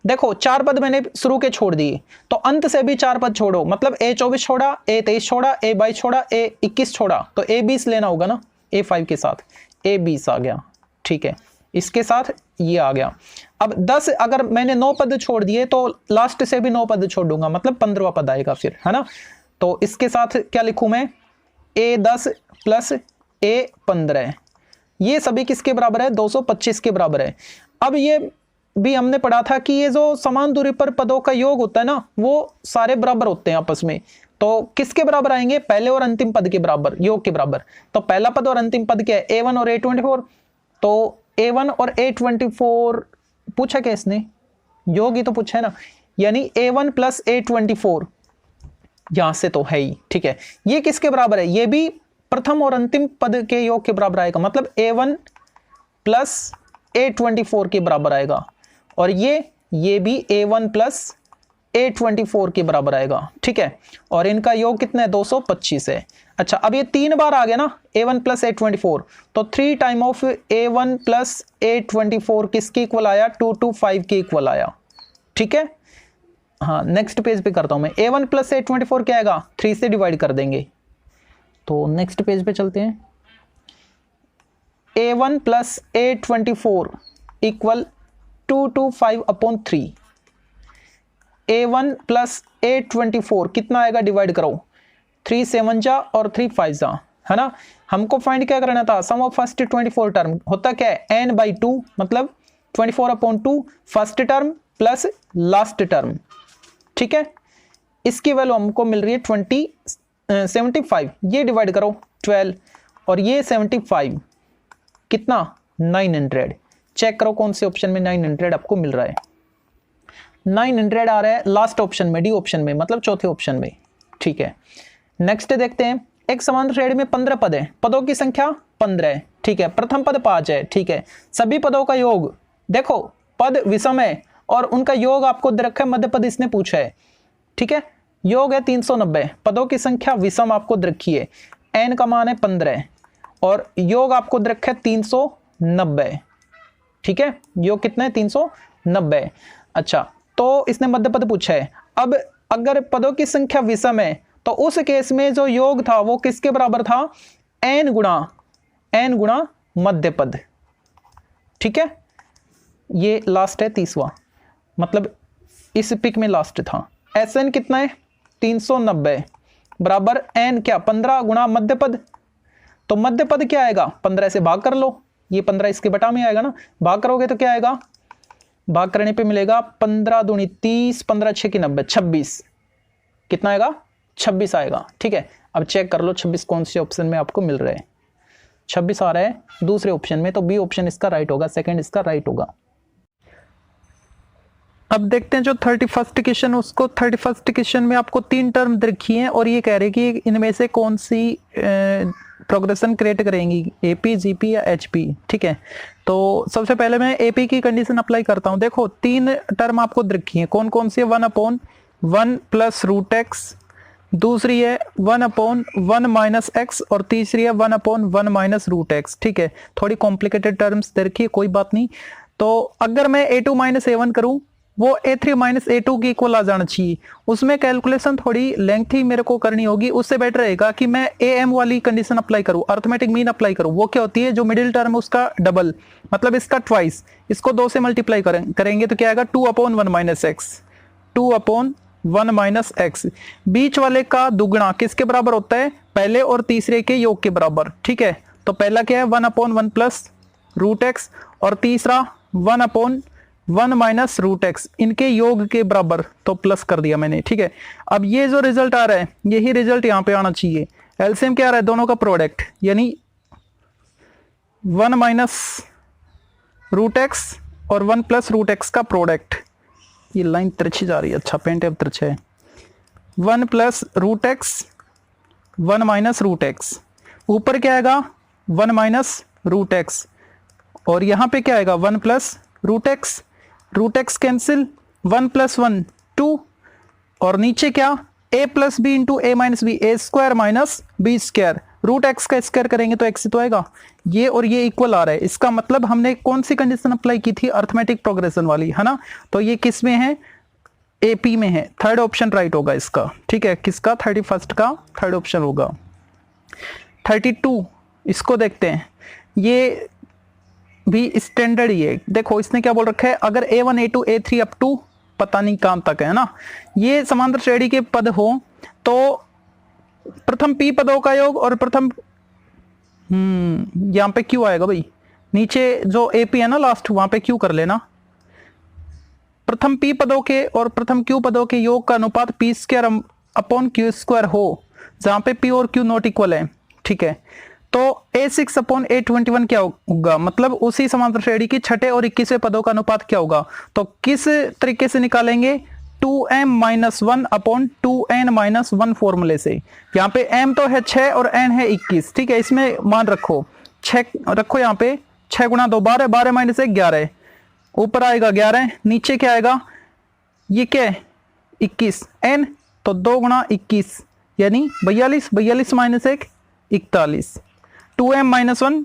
देखो 4 पद मैंने शुरू के छोड़ दिए, तो अंत से भी 4 पद छोड़ो, मतलब a24 छोड़ा, a23 छोड़ा, a22 छोड़ा, a21 छोड़ा, तो a20 लेना होगा ना, a5 के साथ a20 आ गया, ठीक है, इसके साथ ये आ गया। अब 10 अगर मैंने 9 पद छोड़ दिए तो लास्ट से भी 9 पद छोड़ दूंगा, मतलब 15वां पद आएगा फिर, है ना। तो इसके साथ क्या लिखूं मैं, a10 प्लस a15, ये सभी किसके बराबर है, 225 के बराबर है। अब ये भी हमने पढ़ा था कि ये जो समान दूरी पर पदों का योग होता है ना वो सारे बराबर होते हैं आपस में, तो किसके बराबर आएंगे, पहले और अंतिम पद के बराबर, योग के बराबर। तो पहला पद और अंतिम पद क्या है, a1 और a24, तो a1 और a24 पूछा क्या इसने, योग ही तो पूछा है ना, यानी a1 प्लस a24 यहां से तो है ही, ठीक है। ये किसके बराबर है, ये भी प्रथम और अंतिम पद के योग के बराबर आएगा, मतलब a1 प्लस a24 के बराबर आएगा, और ये भी a1 प्लस a24 के बराबर आएगा, ठीक है। और इनका योग कितना है, 225 है। अच्छा अब ये 3 बार आ गया ना a1 प्लस a24, तो 3 time of a1 plus a24 किसके इक्वल आया, 225 के इक्वल आया, ठीक है। हाँ नेक्स्ट पेज पे करता हूं मैं, a1 प्लस a24 क्या आएगा, 3 से डिवाइड कर देंगे, तो नेक्स्ट पेज पे चलते हैं। a1 plus a24 equal 225/3। A1 plus A24 कितना आएगा, डिवाइड करो, 3 7 जा और 3 5 जा, है ना। हमको फाइंड क्या करना था, सम ऑफ फर्स्ट 24 टर्म होता क्या है, n/2 मतलब 24/2 first term plus last term, ठीक है। इसकी वैल्यू हमको मिल रही है 75, ये डिवाइड करो 12 और ये 75 कितना 900। चेक करो कौन से ऑप्शन में 900 आपको मिल रहा है। 900 आ रहा है लास्ट ऑप्शन में, डी ऑप्शन में, मतलब चौथे ऑप्शन में, ठीक है। नेक्स्ट देखते हैं, एक समांतर श्रेणी में 15 पद है, पदों की संख्या 15 है, ठीक है। प्रथम पद 5 है, ठीक है। सभी पदों का योग, देखो पद विषम है और उनका योग आपको दे रखा है, मध्य पद इसने पूछा है, ठीक है। योग है 390, पदों की संख्या विषम आपको दे रखी है, n का मान है 15 और योग आपको दे रखा है 390, ठीक है। योग कितना है 390। अच्छा, तो इसने मध्य पद पूछा है। अब अगर पदों की संख्या विषम है तो उस केस में जो योग था वो किसके बराबर था, n गुणा मध्य पद, ठीक है। ये लास्ट है 30वां, मतलब इस पिक में लास्ट था। Sn कितना है 390 बराबर n क्या 15 गुणा मध्य पद, तो मध्य पद क्या आएगा, 15 से भाग कर लो, ये 15 इसके बटा में आएगा ना, भाग करोगे तो क्या आएगा, भाग करने पे मिलेगा 15 दूनी 30, 15 6 की 90, 26 कितना आएगा, 26 आएगा, ठीक है। अब चेक कर लो 26 कौन से ऑप्शन में आपको मिल रहा है, 26 आ रहा है दूसरे ऑप्शन में, तो बी ऑप्शन इसका राइट होगा, सेकंड इसका राइट होगा। अब देखते हैं जो 31st क्वेश्चन, उसको 31st क्वेश्चन में आपको 3 टर्म रखी हैं और ये कह रहे हैं कि इनमें से कौन सी प्रोग्रेशन क्रिएट करेंगी, एपी, जीपी या एचपी, ठीक है। तो सबसे पहले मैं एपी की कंडीशन अप्लाई करता हूं। देखो 3 टर्म आपको रखी हैं, कौन कौन सी है, 1/1 प्लस रूट एक्स, दूसरी है 1/1 माइनस एक्स और तीसरी है 1/1 माइनस रूट एक्स, ठीक है। थोड़ी कॉम्प्लिकेटेड टर्म्स दे रखी है, कोई बात नहीं। तो अगर मैं a2 माइनस a1 करूं वो a3 माइनस a2 की इक्वल आ जाना चाहिए, उसमें कैलकुलेशन थोड़ी लेंथी मेरे को करनी होगी। उससे बेटर रहेगा कि मैं am वाली कंडीशन अप्लाई करूं, अर्थमेटिक मीन अप्लाई करूं। वो क्या होती है, जो मिडिल टर्म है उसका डबल, मतलब इसका ट्वाइस, इसको 2 से मल्टीप्लाई करेंगे तो क्या आएगा 2/1 माइनस एक्स, 2/1 माइनस एक्स। बीच वाले का दुगना किसके बराबर होता है, पहले और तीसरे के योग के बराबर, ठीक है। तो पहला क्या है 1/1 प्लस रूट एक्स और तीसरा 1/1 माइनस रूट एक्स, इनके योग के बराबर, तो प्लस कर दिया मैंने, ठीक है। अब ये जो रिजल्ट आ रहा है यही रिजल्ट यहाँ पे आना चाहिए। एलसीएम क्या आ रहा है, दोनों का प्रोडक्ट, यानी 1 माइनस रूट एक्स और 1 प्लस रूट एक्स का प्रोडक्ट। ये लाइन तिरछी जा रही है, अच्छा पेंट अब तिरछा है। 1 plus root x 1 minus root x, ऊपर क्या आएगा 1 माइनस रूट एक्स और यहाँ पे क्या आएगा 1 plus root x cancel, 1 plus 1 2 और नीचे क्या a plus B into A minus B, A square minus B square, root x का स्क्वायर करेंगे तो एक्स ही तो आएगा। ये और ये इक्वल आ रहा है, इसका मतलब हमने कौन सी कंडीशन अप्लाई की थी, अर्थमेटिक प्रोग्रेशन वाली, है ना। तो ये किस में है, एपी में है, थर्ड ऑप्शन राइट होगा इसका, ठीक है। किसका, 31st का थर्ड ऑप्शन होगा। 32 इसको देखते हैं, ये भी स्टैंडर्ड ही है। देखो इसने क्या बोल रखा है, अगर a1 a2 a3 up to पता नहीं काम तक है ना, ये समांतर श्रेणी के पद हो तो प्रथम p पदों का योग और प्रथम यहाँ पे q आएगा भाई, नीचे जो ap है ना लास्ट, वहां पे q कर लेना। प्रथम p पदों के और प्रथम q पदों के योग का अनुपात p² हो, जहां पे p और q नॉट इक्वल है, ठीक है। तो a6/a21 क्या होगा, मतलब उसी समांतर श्रेणी की छठे और 21वें पदों का अनुपात क्या होगा। तो किस तरीके से निकालेंगे, 2m-1/2n-1 फॉर्मूले से। यहाँ पे m तो है 6 और n है 21, ठीक है। इसमें मान रखो 6 रखो, यहाँ पे 6 गुणा 2 12, 12 माइनस 1 11, ऊपर आएगा 11, नीचे क्या आएगा, ये क्या है 21, n तो 2 गुणा 21 यानी 42, 42 माइनस 1 41, 2m-1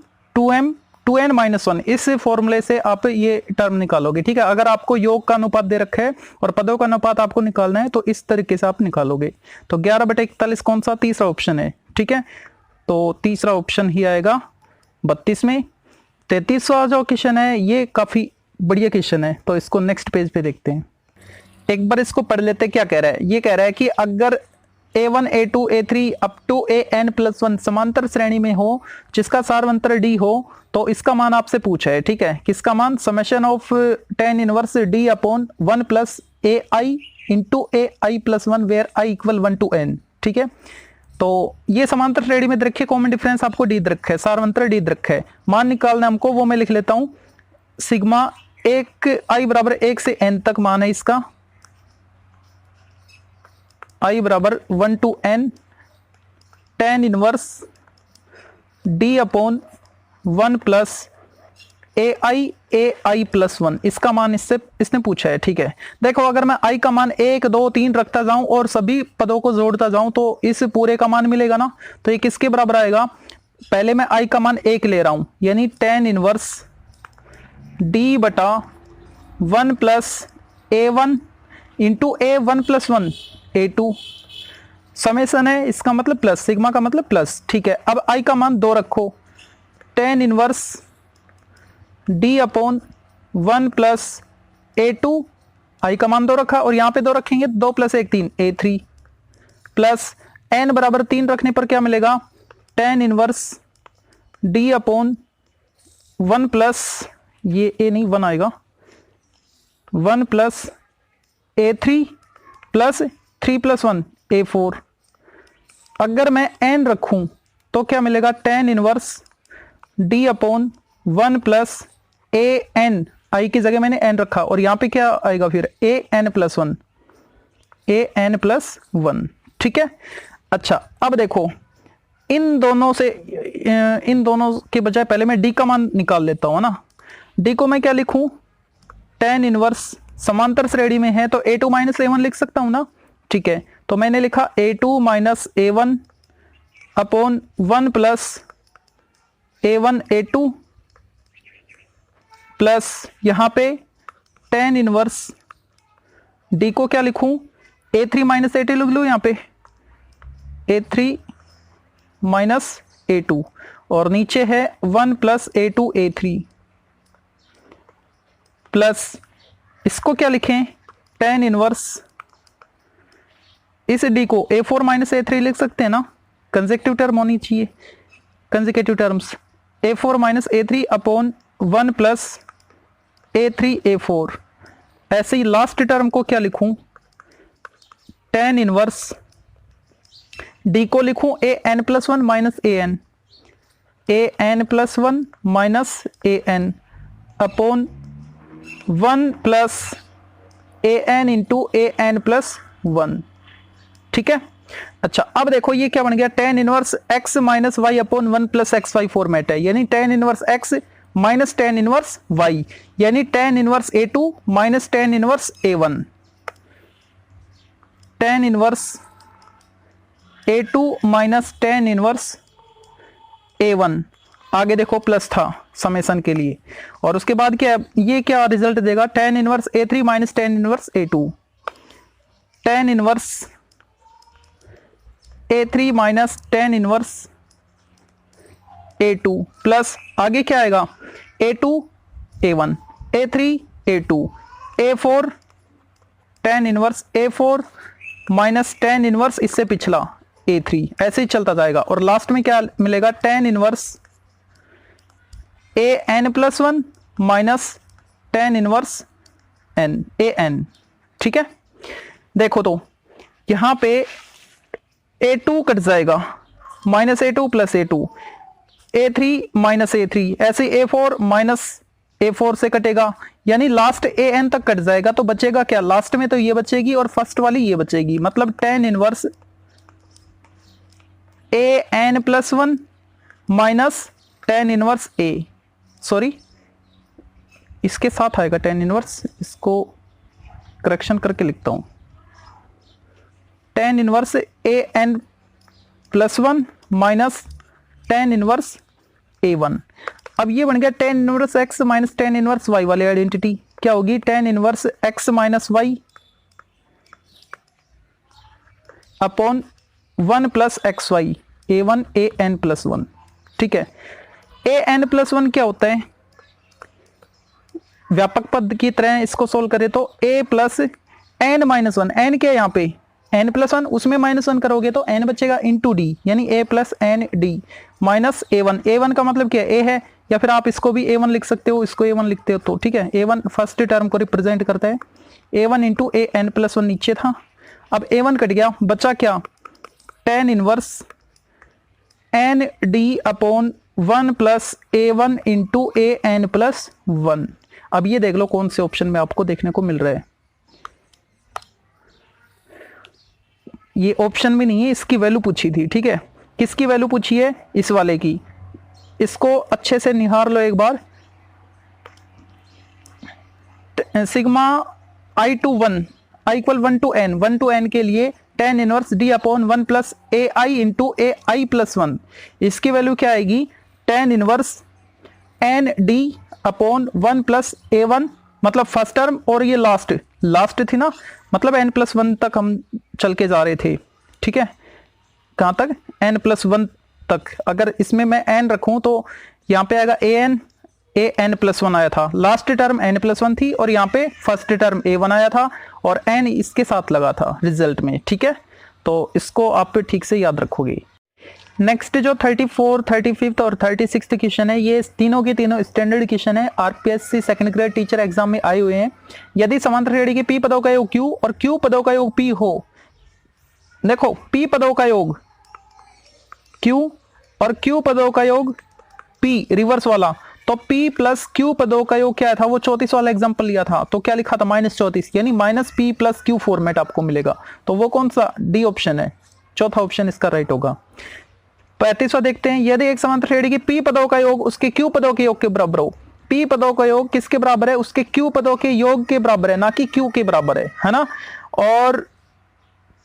2n-1, इस फॉर्मूले से आप ये टर्म निकालोगे, ठीक है। अगर आपको योग का अनुपात दे रखा है और पदों का अनुपात आपको निकालना है तो इस तरीके से आप निकालोगे। तो 11/41 कौन सा, तीसरा ऑप्शन है, ठीक है। तो तीसरा ऑप्शन ही आएगा 32 में। 33वां जो क्वेश्चन है ये काफी बढ़िया क्वेश्चन है, तो इसको नेक्स्ट पेज पे देखते हैं। एक बार इसको पढ़ लेते हैं, क्या कह रहा है। ये कह रहा है कि अगर a1 a2 a3 up to an+1 समांतर श्रेणी में हो जिसका सारवंतर d हो, तो इसका मान आपसे पूछा है, ठीक है। किसका मान, summation of tan inverse d upon 1 plus ai into ai+1 where i equal 1 to n, ठीक है। तो ये समांतर श्रेणी में रखे, कॉमन डिफरेंस आपको डी रखा है, सारवंतर डी रखा है। मान निकालना हमको, वो मैं लिख लेता हूं। सिग्मा i बराबर 1 से n तक मान है इसका, i बराबर 1 to n tan inverse d upon 1 plus ai+1, इसका मान इसने पूछा है, ठीक है। देखो अगर मैं i का मान 1 2 3 रखता जाऊं और सभी पदों को जोड़ता जाऊं तो इस पूरे का मान मिलेगा ना। तो ये किसके बराबर आएगा, पहले मैं i का मान 1 ले रहा हूं, यानी tan इनवर्स d बटा 1 plus a1 into a1+1 a2, summation है, इसका मतलब प्लस, सिग्मा का मतलब प्लस, ठीक है। अब i का मान 2 रखो, tan inverse d upon 1 plus a2, i का मान 2 रखा और यहाँ पे 2 रखेंगे, 2 प्लस 1 3 a3 प्लस n बराबर 3 रखने पर क्या मिलेगा, tan inverse d upon 1 plus, ये a नहीं 1 आएगा, 1 plus a3 plus 3 plus 1 a4। अगर मैं n रखूं तो क्या मिलेगा, tan inverse d upon 1 plus an, i की जगह मैंने n रखा और यहाँ पे क्या आएगा फिर an+1, an+1, ठीक है। अच्छा अब देखो इन दोनों के बजाय पहले मैं d का मान निकाल लेता हूँ ना। d को मैं क्या लिखूं, tan इनवर्स समांतर श्रेणी में है तो a2 माइनस a1 लिख सकता हूँ ना, ठीक है। तो मैंने लिखा a2 minus a1 upon 1 plus a1 a2 plus यहाँ पे tan इनवर्स d को क्या लिखूं, a3 माइनस a2 लिख लूँ यहाँ पे, a3 माइनस a2 और नीचे है 1 प्लस a2 a3 प्लस इसको क्या लिखें, tan इनवर्स इस d को a4 माइनस a3 लिख सकते हैं ना, कंसेक्यूटिव टर्म होनी चाहिए, consecutive terms a4 minus a3 upon 1 plus a3 a4। ऐसे ही लास्ट टर्म को क्या लिखूं, tan इनवर्स d को लिखूं an+1 minus an+1 minus an upon 1 plus an into an+1, ठीक है। अच्छा अब देखो ये क्या बन गया, tan inverse x minus y upon 1 plus xy format है, यानी tan inverse x minus tan inverse y, यानी tan inverse a2 minus tan inverse a1, tan inverse a2 minus tan inverse a1। आगे देखो प्लस था समेसन के लिए और उसके बाद क्या, ये क्या रिजल्ट देगा, tan inverse a3 minus tan inverse a2, tan inverse a3 minus tan inverse a2 plus आगे क्या आएगा, a2 a1 a3 a2 a4 tan inverse a4 minus tan inverse इससे पिछला a3, ऐसे ही चलता जाएगा और लास्ट में क्या मिलेगा, tan inverse an+1 minus tan inverse an, ठीक है। देखो तो यहां पे a2 कट जाएगा, minus a2 plus a2, a3 minus a3, ऐसे a4 माइनस a4 से कटेगा, यानी लास्ट an तक कट जाएगा। तो बचेगा क्या, लास्ट में तो ये बचेगी और फर्स्ट वाली ये बचेगी, मतलब tan inverse an+1 minus tan inverse a, sorry इसके साथ आएगा tan इनवर्स, इसको करेक्शन करके लिखता हूं, tan inverse an+1 minus tan inverse a1। अब ये बन गया tan inverse x minus tan inverse y वाली आइडेंटिटी, क्या होगी, tan inverse x minus y upon 1 plus xy a1 an+1, ठीक है। an+1 क्या होता है, व्यापक पद की तरह इसको सोल्व करें तो a plus n minus one, n क्या है यहाँ पे n प्लस वन, उसमें माइनस वन करोगे तो n बचेगा इंटू डी, यानी a plus n D minus a1। a1 का मतलब क्या है, a है, या फिर आप इसको भी a1 लिख सकते हो, इसको a1 लिखते हो तो ठीक है। a1 फर्स्ट टर्म को रिप्रेजेंट करता है, a1 into a n plus one नीचे था, अब a1 कट गया, बचा क्या, tan inverse n d upon 1 plus a1 into a n plus 1। अब ये देख लो कौन से ऑप्शन में आपको देखने को मिल रहा है, ये ऑप्शन में नहीं है, इसकी वैल्यू पूछी थी, ठीक है। किसकी वैल्यू पूछी है, इस वाले की, इसको अच्छे से निहार लो एक बार। Sigma i to 1 i equal 1 to n के लिए tan inverse d upon 1 plus a i into a i plus 1, इसकी वैल्यू क्या आएगी, tan inverse n d upon 1 plus a1, मतलब फर्स्ट टर्म, और ये लास्ट थी ना, मतलब n प्लस 1 तक हम चल के जा रहे थे, ठीक है। कहाँ तक, n प्लस 1 तक। अगर इसमें मैं n रखूं तो यहाँ पे आएगा ए एन प्लस 1 आया था, लास्ट टर्म n प्लस 1 थी, और यहाँ पे फर्स्ट टर्म a1 आया था, और n इसके साथ लगा था रिजल्ट में, ठीक है। तो इसको आप ठीक से याद रखोगे। नेक्स्ट जो 34, 35 और 36 क्वेश्चन है, ये तीनों के तीनों स्टैंडर्ड क्वेश्चन है, RPSC second grade teacher exam में आए हुए हैं। यदि समांतर श्रेणी के p पदों का योग q और q पदों का योग p हो, देखो p पदों का योग q और q पदों का योग p रिवर्स वाला, तो p प्लस q पदों का योग क्या था, वो 34 वाला एग्जाम्पल लिया था, तो क्या लिखा था -34, यानी minus p plus q format आपको मिलेगा। तो वो कौन सा, डी ऑप्शन है, चौथा ऑप्शन इसका राइट होगा। 35वां देखते हैं, यदि एक समांतर श्रेणी के p पदों का योग उसके q पदों के योग के बराबर हो, p पदों का योग किसके बराबर है, उसके q पदों के योग के बराबर है, ना कि q के बराबर है ना। और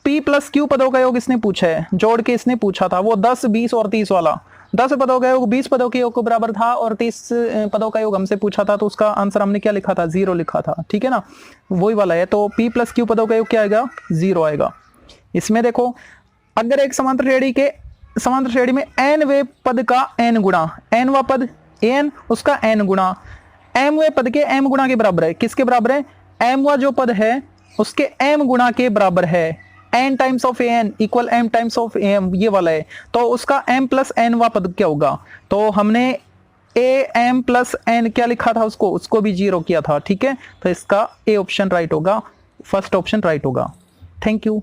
p प्लस q पदों का योग इसने पूछा है, जोड़ के इसने पूछा था, वो 10, 20 और 30 वाला। 10 पदों का योग 20 पदों के योग के बराबर था, और 30 पदों का योग हमसे पूछा था, तो उसका आंसर हमने क्या लिखा था, 0 लिखा था, ठीक है ना, वही वाला है। तो p प्लस q पदों का योग क्या आएगा, 0 आएगा। इसमें देखो, अगर एक समांतर श्रेणी में n वे पद का n गुणा, n वा पद an उसका n गुणा m वे पद के m गुणा के बराबर है, किसके बराबर है, m वा जो पद है उसके m गुणा के बराबर है, n times of an equal m times of am, ये वाला है। तो उसका m प्लस n वा पद क्या होगा, तो हमने a m प्लस n क्या लिखा था, उसको भी 0 किया था, ठीक है। तो इसका ए ऑप्शन राइट होगा, फर्स्ट ऑप्शन राइट होगा। Thank you.